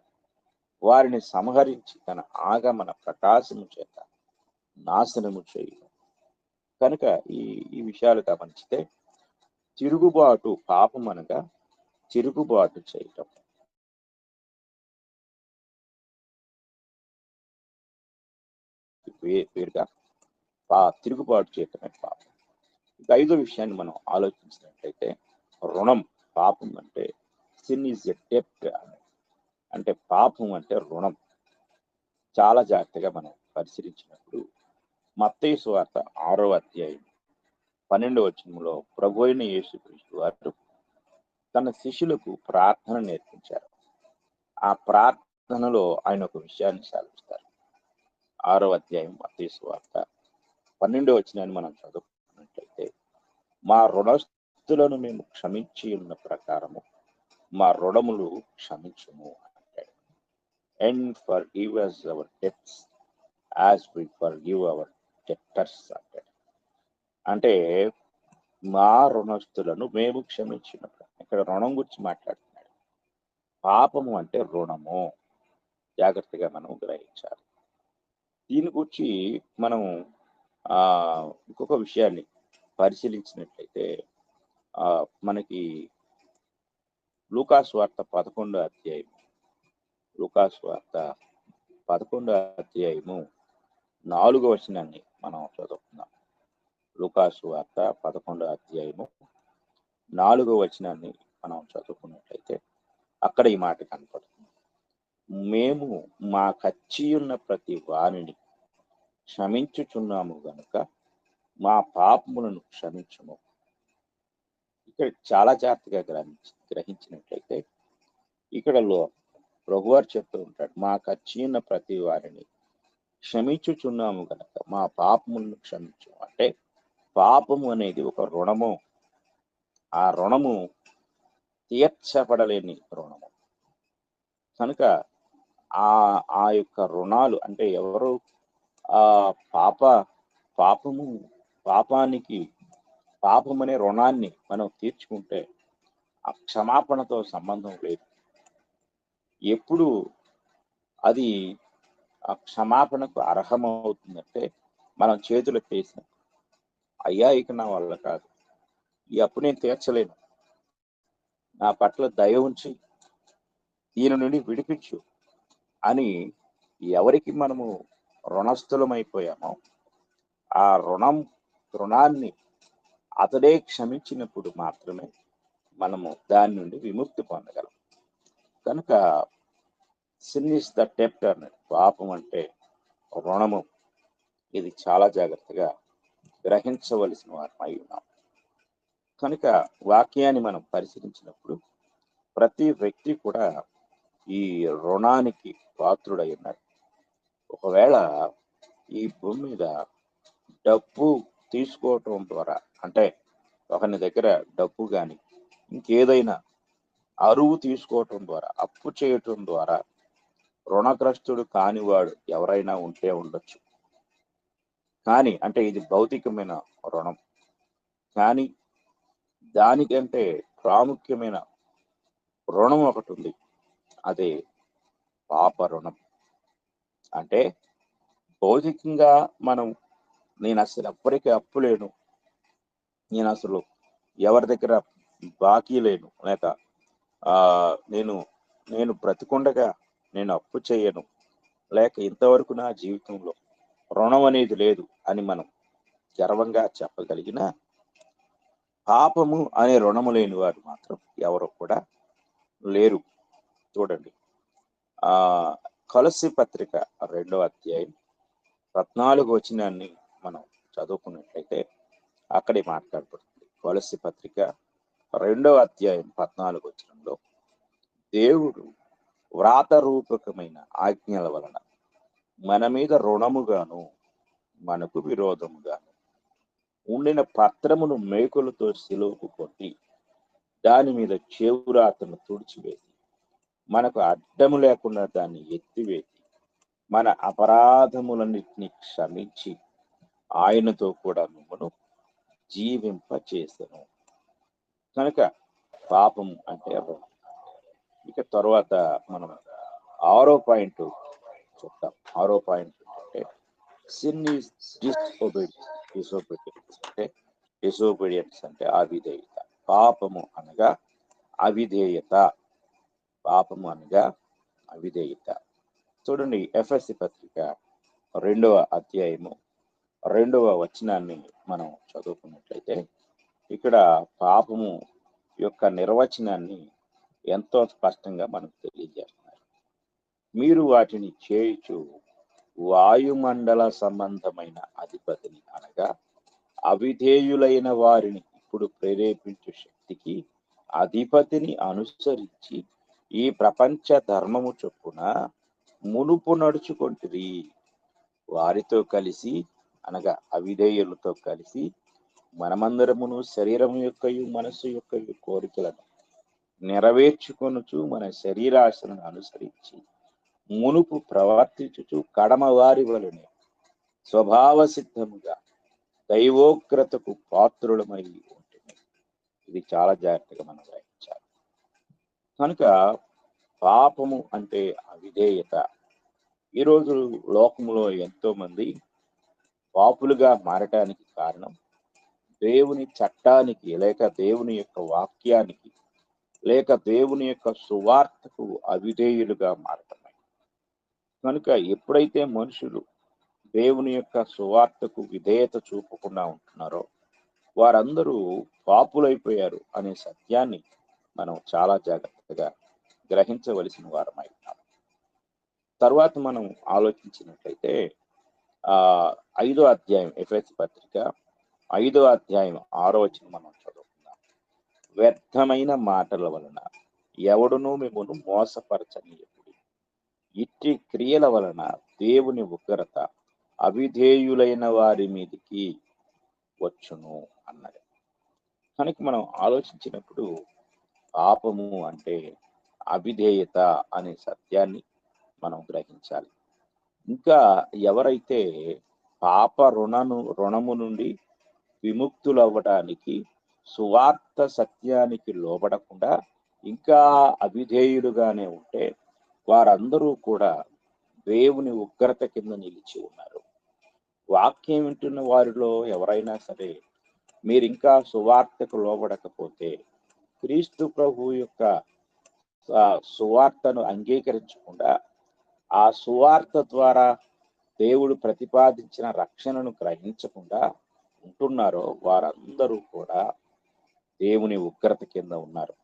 వారిని సంహరించి తన ఆగమన ప్రకాశము చేత నాశనము చేయను. కనుక ఈ విషయాలు గమనిస్తే తిరుగుబాటు పాపం అనగా తిరుగుబాటు చేయటం. వేరుగా తిరుగుబాటు చేయటమే పాపం. ఇక 5వ విషయాన్ని మనం ఆలోచించినట్లయితే రుణం. పాపం అంటే సిన్ ఈజ్ ఎ డెప్ట్, అంటే పాపం అంటే రుణం. చాలా జాగ్రత్తగా మనం పరిశీలించినప్పుడు మత్తయి సువార్త 6వ అధ్యాయం 12వ వచనంలో ప్రభు అయిన యేసుక్రీస్తు వారు తన శిష్యులకు ప్రార్థన నేర్పించారు. ఆ ప్రార్థనలో ఆయన ఒక విషయాన్ని సెలవిస్తారు. 6వ అధ్యాయం మత్తయి సువార్త 12వ వచనాన్ని మనం చదువుకున్నట్లయితే, మా రుణస్తులను మేము క్షమించి ఉన్న ప్రకారము మా రుణములు క్షమించుము అంటాడు. And forgive us our debts as we forgive our debtors అంటాడు. అంటే మా రుణస్తులను మేము క్షమించినప్పుడు, ఇక్కడ రుణం గురించి మాట్లాడుతున్నాడు. పాపము అంటే రుణము. జాగ్రత్తగా మనం గ్రహించాలి. దీని గురించి మనం ఇంకొక విషయాన్ని పరిశీలించినట్లయితే మనకి లూకాసు వార్త 11వ అధ్యాయము 4వ వచనాన్ని మనం చదువుకుందాం. లూకాసు వార్త 11వ అధ్యాయము 4వ వచనాన్ని మనం చదువుకున్నట్లయితే అక్కడ ఈ మాట కనపడుతుంది, మేము మా కచ్చి ఉన్న ప్రతి వారిని క్షమించుచున్నాము గనుక మా పాపములను క్షమించుము. ఇక్కడ చాలా జాగ్రత్తగా గ్రహించినట్లయితే ఇక్కడ ప్రభువారు చెప్తూ ఉంటాడు, మా కచ్చి ఉన్న ప్రతి వారిని క్షమించుచున్నాము గనక మా పాపములను క్షమించు. అంటే పాపము అనేది ఒక రుణము. ఆ రుణము తీర్చబడలేని రుణము. కనుక ఆ యొక్క రుణాలు అంటే ఎవరు పాపమనే రుణాన్ని మనం తీర్చుకుంటే ఆ క్షమాపణతో సంబంధం లేదు. ఎప్పుడు అది ఆ క్షమాపణకు అర్హమవుతుందంటే మనం చేతులు చేసిన, అయ్యా ఇక నా వల్ల కాదు, ఈ అప్పు నేను తీర్చలేను, నా పట్ల దయ ఉంచి దీని నుండి విడిపించు అని ఎవరికి మనము రుణస్థులమైపోయామో ఆ రుణాన్ని అతడే క్షమించినప్పుడు మాత్రమే మనము దాని నుండి విముక్తి పొందగలం. కనుక సిన్ ఇస్ ద డెప్ట్ అన్నది, పాపం అంటే రుణము. ఇది చాలా జాగ్రత్తగా గ్రహించవలసిన వారమై ఉన్నాం. కనుక వాక్యాన్ని మనం పరిశీలించినప్పుడు ప్రతి వ్యక్తి కూడా ఈ రుణానికి పాత్రుడై ఉన్నాడు. ఒకవేళ ఈ భూమి మీద డబ్బు తీసుకోవటం ద్వారా, అంటే ఒకరి దగ్గర డబ్బు కానీ ఇంకేదైనా అరువు తీసుకోవటం ద్వారా, అప్పు చేయటం ద్వారా రుణగ్రస్తుడు కానివాడు ఎవరైనా ఉంటే ఉండొచ్చు. కానీ అంటే ఇది భౌతికమైన రుణం. కానీ దానికంటే ప్రాముఖ్యమైన రుణం ఒకటి ఉంది, అదే పాప రుణం. అంటే భౌతికంగా నేను అసలు ఎవ్వరికి అప్పు లేను, నేను అసలు ఎవరి దగ్గర బాకీ లేను, లేక నేను బ్రతికుండగా నేను అప్పు చేయను, లేక ఇంతవరకు నా జీవితంలో రుణం అనేది లేదు అని మనం గర్వంగా చెప్పగలిగిన పాపము అనే రుణము లేని వారు మాత్రం ఎవరు కూడా లేరు. చూడండి, ఆ కొలస్సీ పత్రిక 2వ అధ్యాయం 14 వచనాన్ని మనం చదువుకున్నట్లయితే అక్కడే మాట్లాడబడుతుంది. కొలస్సీ పత్రిక 2వ అధ్యాయం 14 వచనంలో దేవుడు వ్రాత రూపకమైన ఆజ్ఞల వలన మన మీద రుణముగాను మనకు విరోధముగాను ఉండిన పత్రమును మేకులతో సిలువకు కొట్టి దాని మీద చేవురాతను తుడిచివేసి మనకు అడ్డము లేకుండా దాన్ని ఎత్తివేసి మన అపరాధములన్నిటినీ క్షమించి ఆయనతో కూడా మిమ్మను జీవింపచేసెను. కనుక పాపము అంటే రుణం. ఇక తర్వాత మనం 6వ పాయింట్ చూద్దాం. 6వ పాయింట్ అంటే సిన్ ఈజ్ డిసోబీడియన్స్ అంటే అవిధేయత. పాపము అనగా అవిధేయత. పాపము అనగా అవిధేయత. చూడండి, ఎఫెసీ పత్రిక 2వ అధ్యాయము 2వ వచనాన్ని మనం చదువుకున్నట్లయితే ఇక్కడ పాపము యొక్క నిర్వచనాన్ని ఎంతో స్పష్టంగా మనకు తెలియజేస్తున్నారు. మీరు వాటిని చేయుచు వాయుమండల సంబంధమైన అధిపతిని అనగా అవిధేయులైన వారిని ఇప్పుడు ప్రేరేపించు శక్తికి అధిపతిని అనుసరించి ఈ ప్రపంచ ధర్మము చొప్పున మునుపు నడుచుకొంటిరి. వారితో కలిసి అనగా అవిధేయులతో కలిసి మనమందరమును శరీరం యొక్కయు మనస్సు యొక్కయు కోరికలను నెరవేర్చుకొనుచు మన శరీరాశలను అనుసరించి మునుపు ప్రవర్తించుచు కడమ వారి వలనే స్వభావ సిద్ధముగా దైవోగ్రతకు పాత్రులమై ఉంటుంది. ఇది చాలా జాగ్రత్తగా మనం గ్రహించాలి. కనుక పాపము అంటే అవిధేయత. ఈరోజు లోకములో ఎంతో మంది పాపులుగా మారటానికి కారణం దేవుని చట్టానికి లేక దేవుని యొక్క వాక్యానికి లేక దేవుని యొక్క సువార్తకు అవిధేయులుగా మారటమే. కనుక ఎప్పుడైతే మనుషులు దేవుని యొక్క సువార్తకు విధేయత చూపకుండా ఉంటున్నారో వారందరూ పాపులైపోయారు అనే సత్యాన్ని మనం చాలా జాగ్రత్తగా గ్రహించవలసిన వారమై ఉన్నాం. తర్వాత మనం ఆలోచించినట్లయితే 5వ అధ్యాయం ఎఫెసీ పత్రిక 5వ అధ్యాయం 6వ వచనం మనం చదువుకుందాం. వ్యర్థమైన మాటల వలన ఎవడునూ మిమ్మల్ని మోసపరచనీయకుడి. ఇట్టి క్రియల వలన దేవుని ఉగ్రత అవిధేయులైన వారి మీదికి వచ్చును అన్నది. కనుక మనం ఆలోచించినప్పుడు పాపము అంటే అవిధేయత అనే సత్యాన్ని మనం గ్రహించాలి. ఇంకా ఎవరైతే పాప రుణము నుండి విముక్తులవ్వడానికి సువార్త సత్యానికి లోబడకుండా ఇంకా అవిధేయులుగానే ఉంటే వారందరూ కూడా దేవుని ఉగ్రత కింద నిలిచి ఉన్నారు. వాక్యం వింటున్న వారిలో ఎవరైనా సరే మీరు ఇంకా సువార్తకు లోబడకపోతే క్రీస్తు ప్రభు యొక్క సువార్తను అంగీకరించకుండా ఆ సువార్త ద్వారా దేవుడు ప్రతిపాదించిన రక్షణను గ్రహించకుండా ఉంటున్నారో వారందరూ కూడా దేవుని ఉగ్రత కింద ఉన్నారు.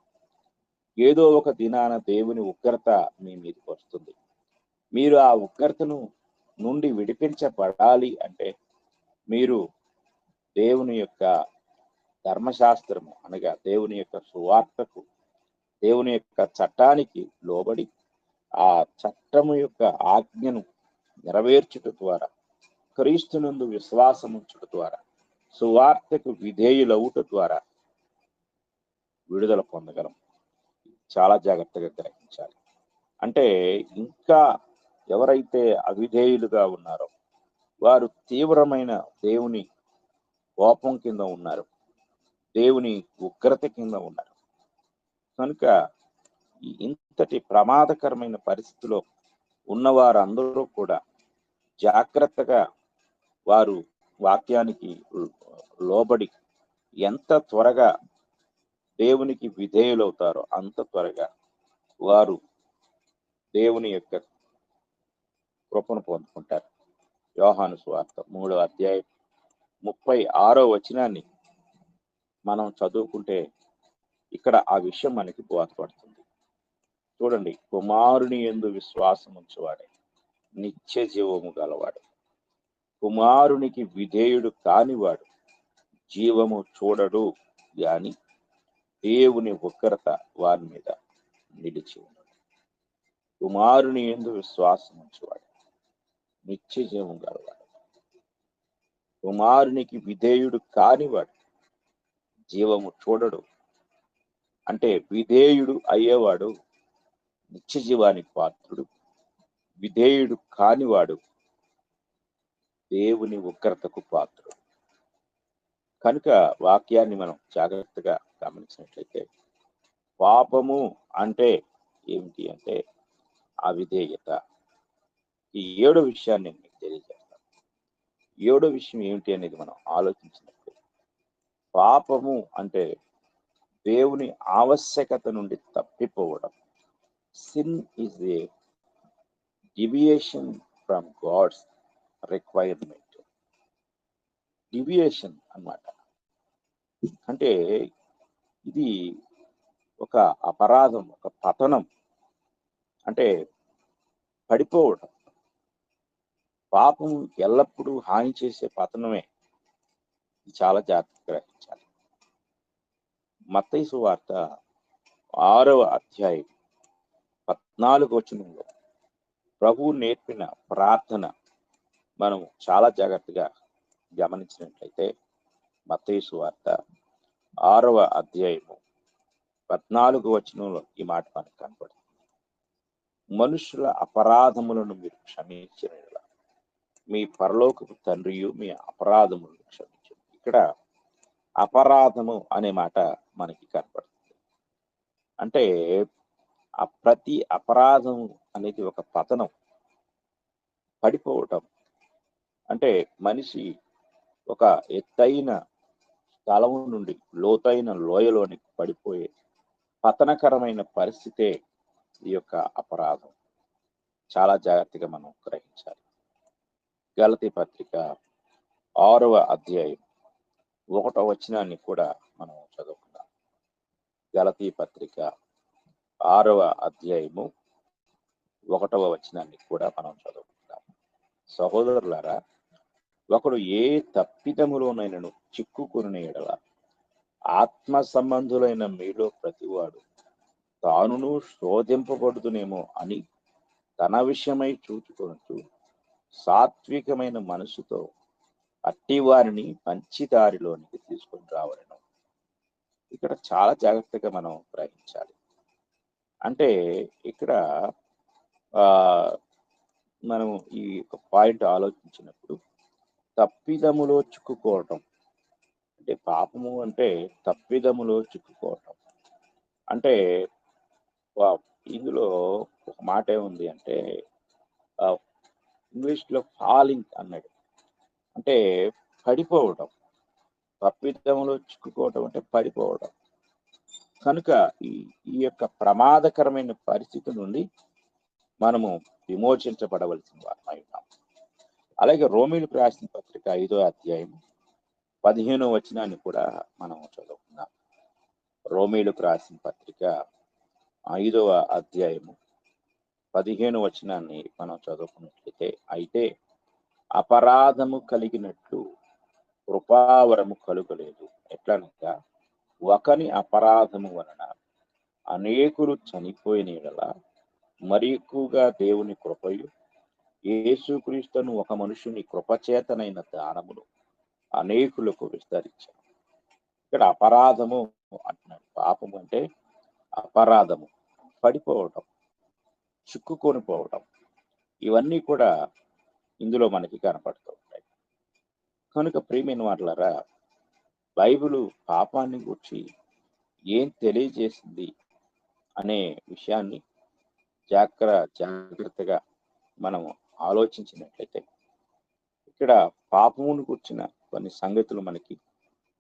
ఏదో ఒక దినాన దేవుని ఉగ్రత మీ మీదకి వస్తుంది. మీరు ఆ ఉగ్రతను నుండి విడిపించబడాలి అంటే మీరు దేవుని యొక్క ధర్మశాస్త్రము అనగా దేవుని యొక్క సువార్తకు దేవుని యొక్క చట్టానికి లోబడి ఆ చట్టము యొక్క ఆజ్ఞను నెరవేర్చుట ద్వారా క్రీస్తునందు విశ్వాసం ఉంచుట ద్వారా సువార్తకు విధేయులవుట ద్వారా విడుదల పొందగలం. చాలా జాగ్రత్తగా గ్రహించాలి. అంటే ఇంకా ఎవరైతే అవిధేయులుగా ఉన్నారో వారు తీవ్రమైన దేవుని కోపం కింద ఉన్నారు, దేవుని ఉగ్రత కింద ఉన్నారు. కనుక ఇంతటి ప్రమాదకరమైన పరిస్థితిలో ఉన్నవారందరూ కూడా జాగ్రత్తగా వారు వాక్యానికి లోబడి ఎంత త్వరగా దేవునికి విధేయులవుతారో అంత త్వరగా వారు దేవుని యొక్క కృపను పొందుకుంటారు. యోహాను సువార్త 3వ అధ్యాయం 36వ వచనాన్ని మనం చదువుకుంటే ఇక్కడ ఆ విషయం మనకి బోధపడుతుంది. చూడండి, కుమారుని యందు విశ్వాసం ఉంచువాడే నిత్య జీవము గలవాడు, కుమారునికి విధేయుడు కానివాడు జీవము చూడడు గాని దేవుని ఉగ్రత వారి మీద నిలిచి ఉండదు. కుమారుని యందు విశ్వాసం ఉంచువాడు నిత్య జీవము గలవాడు, కుమారునికి విధేయుడు కానివాడు జీవము చూడడు. అంటే విధేయుడు అయ్యేవాడు నిత్య జీవానికి పాత్రుడు, విధేయుడు కానివాడు దేవుని ఉగ్రతకు పాత్రుడు. కనుక వాక్యాన్ని మనం జాగ్రత్తగా గమనించినట్లయితే పాపము అంటే ఏమిటి అంటే అవిధేయత. ఈ 7వ విషయాన్ని నేను మీకు తెలియజేస్తాను. 7వ విషయం ఏమిటి అనేది మనం ఆలోచించినప్పుడు, పాపము అంటే దేవుని ఆవశ్యకత నుండి తప్పిపోవడం. Sin is a deviation from God's requirement. Deviation అన్నమాట. అంటే ఇది ఒక అపరాధం, ఒక పతనం, అంటే పడిపోవడం. పాపం ఎల్లప్పుడూ హాని చేసే పతనమే. ఇది చాలా జాగ్రత్తగా గ్రహించాలి. మత్తయి సువార్త 6వ అధ్యాయం 14వ వచనంలో ప్రభువు నేర్పిన ప్రార్థన మనం చాలా జాగ్రత్తగా గమనించినట్లయితే మత్తయి సువార్త 6వ అధ్యాయము 14వ వచనంలో ఈ మాట మనకు కనపడుతుంది. మనుషుల అపరాధములను మీరు క్షమించిన యెడల మీ పరలోకపు తండ్రియు మీ అపరాధములను క్షమించను. ఇక్కడ అపరాధము అనే మాట మనకి కనపడుతుంది. అంటే ప్రతి అపరాధం అనేది ఒక పతనం, పడిపోవటం. అంటే మనిషి ఒక ఎత్తైన స్థలం నుండి లోతైన లోయలోనికి పడిపోయే పతనకరమైన పరిస్థితే ఈ యొక్క అపరాధం. చాలా జాగ్రత్తగా మనం గ్రహించాలి. గలతీ పత్రిక 6వ అధ్యాయం 1వ వచనాన్ని కూడా మనం చదువుకుందాం. గలతీ పత్రిక 6వ అధ్యాయము 1వ వచనాన్ని కూడా మనం చదువుకుందాం. సహోదరులారా, ఒకడు ఏ తప్పిదములోనైనను చిక్కుకుని యెడల ఆత్మ సంబంధులైన మీలో ప్రతివాడు తానును శోధింపబడుతునేమో అని తన విషయమై చూచుకొనుచు సాత్వికమైన మనసుతో అట్టి వారిని మంచి దారిలోనికి తీసుకొని రావలను. ఇక్కడ చాలా జాగ్రత్తగా మనం గ్రహించాలి. అంటే ఇక్కడ మనం ఈ పాయింట్ ఆలోచించినప్పుడు తప్పిదములో చిక్కుకోవటం, అంటే పాపము అంటే తప్పిదములో చిక్కుకోవటం. అంటే ఇందులో ఒక మాట ఏముంది అంటే ఇంగ్లీష్లో ఫాలింగ్ అన్నాడు, అంటే పడిపోవడం. తప్పిదములో చిక్కుకోవటం అంటే పడిపోవడం. కనుక ఈ యొక్క ప్రమాదకరమైన పరిస్థితి నుండి మనము విమోచించబడవలసిన వారమై ఉన్నాం. అలాగే రోమీయులకు రాసిన పత్రిక 5వ అధ్యాయం 15వ వచనాన్ని కూడా మనం చదువుకుందాం. రోమీయులకు రాసిన పత్రిక 5వ అధ్యాయము 15వ వచనాన్ని మనం చదువుకున్నట్లయితే, అయితే అపరాధము కలిగినట్లు కృపావరము కలుగలేదు. ఎట్లనగా ఒకని అపరాధము వలన అనేకులు చనిపోయిన యెడల మరి ఎక్కువగా దేవుని కృపయు యేసుక్రీస్తును ఒక మనుషుని కృపచేతనైన దానమును అనేకులకు విస్తరించారు. ఇక్కడ అపరాధము అంటున్నాడు. పాపము అంటే అపరాధము, పడిపోవటం, చిక్కుకొని పోవటం, ఇవన్నీ కూడా ఇందులో మనకి కనపడుతూ ఉంటాయి. కనుక ప్రియమైన వారలారా, బైబిలు పాపాన్ని గురించి ఏం తెలియజేసింది అనే విషయాన్ని జాగ్రత్తగా మనం ఆలోచించినట్లయితే ఇక్కడ పాపమును గుర్చిన కొన్ని సంగతులు మనకి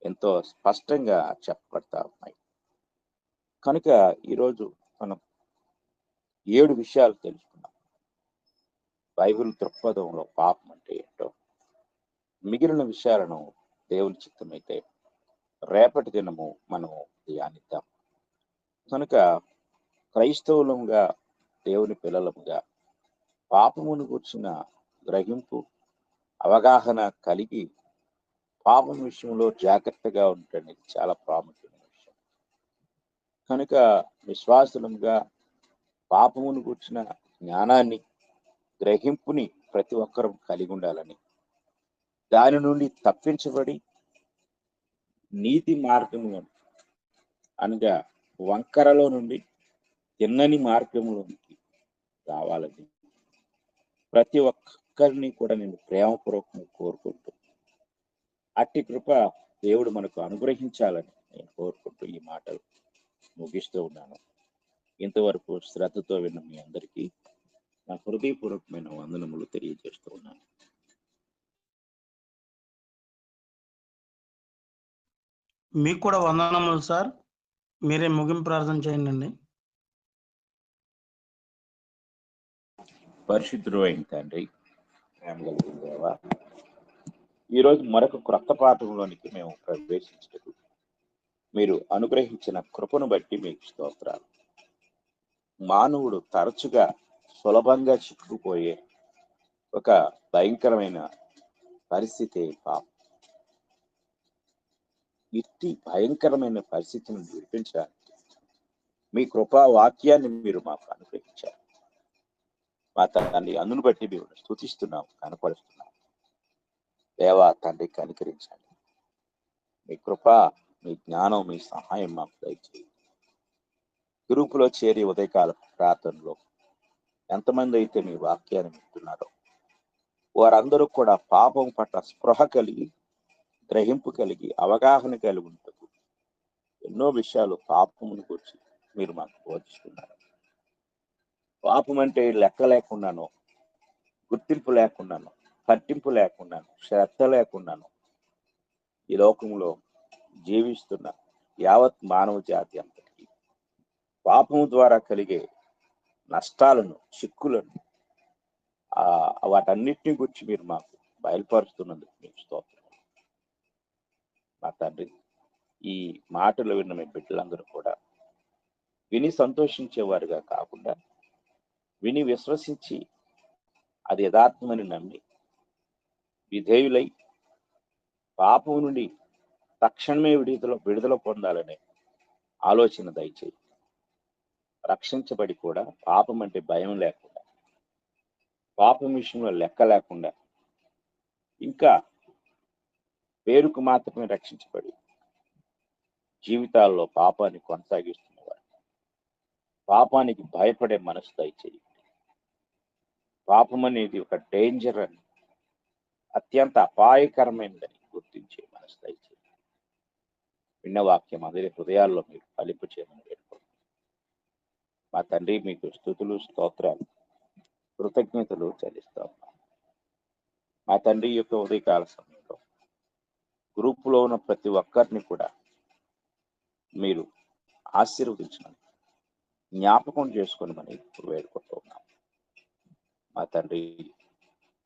ఎంతో స్పష్టంగా చెప్పబడతా ఉన్నాయి. కనుక ఈరోజు మనం 7 విషయాలు తెలుసుకున్నాం. బైబిల్ దృక్పథంలో పాపం అంటే ఏంటో, మిగిలిన విషయాలను దేవుని చిత్తమైతే రేపటి దినము మనం ధ్యానిద్దాం. కనుక క్రైస్తవులంగా, దేవుని పిల్లలముగా పాపమును గూర్చిన గ్రహింపు, అవగాహన కలిగి పాపం విషయంలో జాగ్రత్తగా ఉండటం చాలా ప్రాముఖ్యమైన విషయం. కనుక విశ్వాసులంగా పాపమును గూర్చిన జ్ఞానాన్ని, గ్రహింపుని ప్రతి ఒక్కరూ కలిగి ఉండాలని, దాని నుండి తప్పించబడి నీతి మార్గము అనగా వంకరలో నుండి తిన్నని మార్గంలోనికి రావాలని ప్రతి ఒక్కరిని కూడా నేను ప్రేమపూర్వకంగా కోరుకుంటూ, అట్టి కృప దేవుడు మనకు అనుగ్రహించాలని నేను కోరుకుంటూ ఈ మాటలు ముగిస్తూ ఉన్నాను. ఇంతవరకు శ్రద్ధతో విన్న మీ అందరికీ నా హృదయపూర్వకమైన వందనములు తెలియజేస్తూ ఉన్నాను. మీకు కూడా వందనములు సార్. మీరే ముగింపు ప్రార్థన చేయండి. పరిశుద్ధుడు అయిన తండ్రి, ప్రేమ కలిగిన దేవా, ఈరోజు మరొక క్రొత్త పాఠంలోనికి మేము ప్రవేశించటకు మీరు అనుగ్రహించిన కృపను బట్టి మీకు స్తోత్రాలు. మానవుడు తరచుగా సులభంగా చిక్కుకుపోయే ఒక భయంకరమైన పరిస్థితి పాపం. ఇట్టి భయంకరమైన పరిస్థితిని విడిపించడానికి మీ కృపా వాక్యాన్ని మీరు మాకు అనుగ్రహించారు. మా తండ్రి, అందును బట్టి మేము స్తుతిస్తున్నాం, కనపరుస్తున్నాం. దేవా తండ్రి, కనికరించండి. మీ కృప, మీ జ్ఞానం, మీ సహాయం మాకు దయచేయండి. గ్రూపులో చేరి ఉదయకాల ప్రార్థనలో ఎంతమంది అయితే మీ వాక్యాన్ని వింటున్నారో వారందరూ కూడా పాపం పట్ల స్పృహ కలిగి, గ్రహింపు కలిగి, అవగాహన కలిగి ఉంటుంది. ఎన్నో విషయాలు పాపమును గురించి మీరు మాకు బోధిస్తున్నారు. పాపం అంటే లెక్క లేకుండాను, గుర్తింపు లేకుండాను, పట్టింపు లేకుండాను, శ్రద్ధ లేకుండాను ఈ లోకంలో జీవిస్తున్న యావత్ మానవ జాతి అంతటికి పాపము ద్వారా కలిగే నష్టాలను, చిక్కులను, వాటన్నిటిని గురించి మీరు మాకు బయలుపరుస్తున్నందుకు మీకు స్తోత్రం. మా తండ్రి, ఈ మాటలు విన్న మీ బిడ్డలందరూ కూడా విని సంతోషించేవారుగా కాకుండా, విని విశ్వసించి అది యథార్థమని నమ్మి విధేయులై పాపం నుండి తక్షణమే విడుదల పొందాలనే ఆలోచన దయచేయి. రక్షించబడి కూడా పాపం అంటే భయం లేకుండా, పాపం విషయంలో లెక్క లేకుండా, ఇంకా పేరుకు మాత్రమే రక్షించబడి జీవితాల్లో పాపాన్ని కొనసాగిస్తున్నవారు, పాపానికి భయపడే మనసు దయచేయి. పాపం అనేది ఒక డేంజర్ అని, అత్యంత అపాయకరమైనదని గుర్తించే మనసు దయచేయి. విన్న వాక్యం అందరి హృదయాల్లో మీరు ఫలింపు చేయమని వేడుకుంటున్నాను. మా తండ్రి, మీకు స్తుతులు, స్తోత్రాలు, కృతజ్ఞతలు చెల్లిస్తా ఉన్నాం. మా తండ్రి యొక్క ఉదయకాల సమయంలో గ్రూపులో ఉన్న ప్రతి ఒక్కరిని కూడా మీరు ఆశీర్వదించమని, జ్ఞాపకం చేసుకోమని వేడుకుంటూ ఉన్నాం. మా తండ్రి,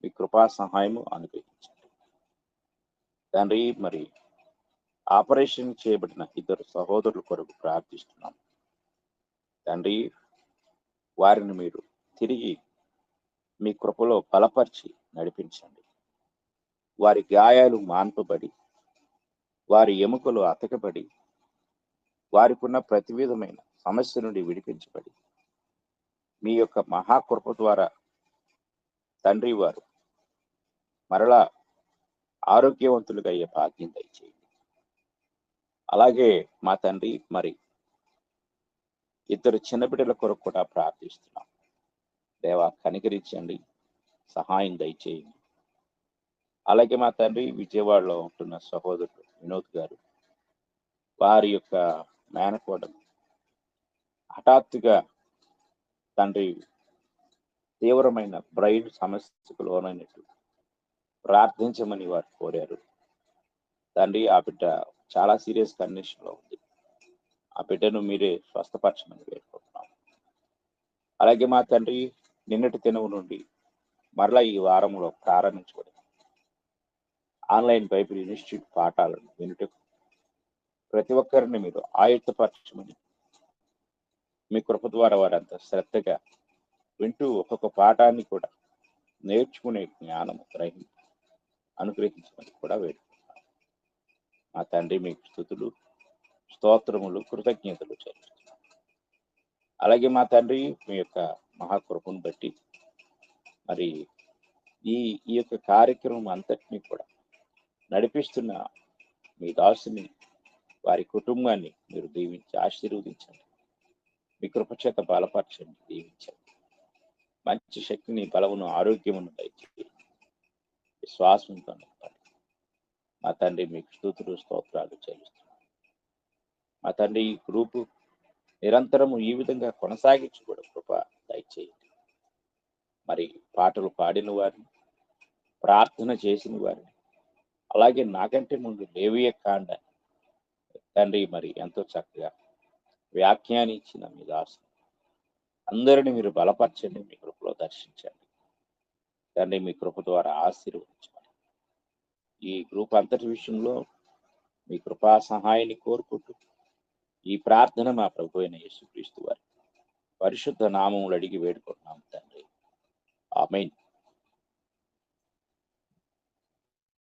మీ కృపా సహాయము అనుగ్రహించండి. తండ్రి, మరి ఆపరేషన్ చేయబడిన 2 సహోదరుల కొరకు ప్రార్థిస్తున్నాం. తండ్రి, వారిని మీరు తిరిగి మీ కృపలో బలపరిచి నడిపించండి. వారి గాయాలు మాన్పబడి, వారి ఎముకలు అతకబడి, వారికి ఉన్న ప్రతి విధమైన సమస్య నుండి విడిపించబడి, మీ యొక్క మహాకృప ద్వారా తండ్రి వారు మరలా ఆరోగ్యవంతులుగా అయ్యే భాగ్యం దయచేయండి. అలాగే మా తండ్రి, మరి 2 చిన్న బిడ్డల కొరకు కూడా ప్రార్థిస్తున్నాం. దేవా, కనికరించండి, సహాయం దయచేయండి. అలాగే మా తండ్రి, విజయవాడలో ఉంటున్న సహోదరుడు వినోద్ గారు, వారి యొక్క మేనకోడలు హఠాత్తుగా తండ్రి తీవ్రమైన బ్రెయిన్ సమస్యకు లోనైనట్టు ప్రార్థించమని వారు కోరారు. తండ్రి, ఆ బిడ్డ చాలా సీరియస్ కండిషన్ లో ఉంది. ఆ బిడ్డను మీరే స్వస్థపరచమని వేడుకుంటున్నాం. అలాగే మా తండ్రి, నిన్నటి దినము నుండి మరలా ఈ వారంలో ప్రారంభించబడి ఆన్లైన్ బైబిల్ ఇన్స్టిట్యూట్ పాఠాలను వినుటకు ప్రతి ఒక్కరిని మీరు ఆయుత్తపరచమని మీ కృప ద్వారా వారంతా శ్రద్ధగా వింటూ ఒక్కొక్క పాఠాన్ని కూడా నేర్చుకునే జ్ఞానము అనుగ్రహించమని కూడా వేడుకుంటున్నాను. మా తండ్రి మీకు స్తుతులు, స్తోత్రములు, కృతజ్ఞతలు చెల్లిస్తున్నాను. అలాగే మా తండ్రి మీ యొక్క మహాకృపను బట్టి మరి ఈ యొక్క కార్యక్రమం అంతటినీ కూడా నడిపిస్తున్న మీ దాసుని, వారి కుటుంబాన్ని మీరు దీవించి ఆశీర్వదించండి. మీ కృపచేత బలపరచండి, దీవించండి. మంచి శక్తిని, బలమును, ఆరోగ్యమును దయచేయండి. విశ్వాసంతో నింపండి. మా తండ్రి మీకు స్తుతులు, స్తోత్రాలు చెల్లిస్తున్నాను. మా తండ్రి ఈ గ్రూపు నిరంతరము ఈ విధంగా కొనసాగించి కూడా కృప దయచేయండి. మరి పాటలు పాడిన వారిని, ప్రార్థన చేసిన వారిని, అలాగే నాకంటే ముందు లేవియ కాండ తండ్రి మరి ఎంతో చక్కగా వ్యాఖ్యానించిన మీ దాసు అందరినీ మీరు బలపరచండి, మీ కృపలో దర్శించండి. తండ్రి మీ కృప ద్వారా ఆశీర్వదించండి. ఈ గ్రూప్ అంతటి విషయంలో మీ కృపా సహాయాన్ని కోరుకుంటూ ఈ ప్రార్థన మా ప్రభు అయిన యేసుక్రీస్తు వారి పరిశుద్ధ నామములు అడిగి వేడుకుంటున్నాం తండ్రి. ఆమేన్.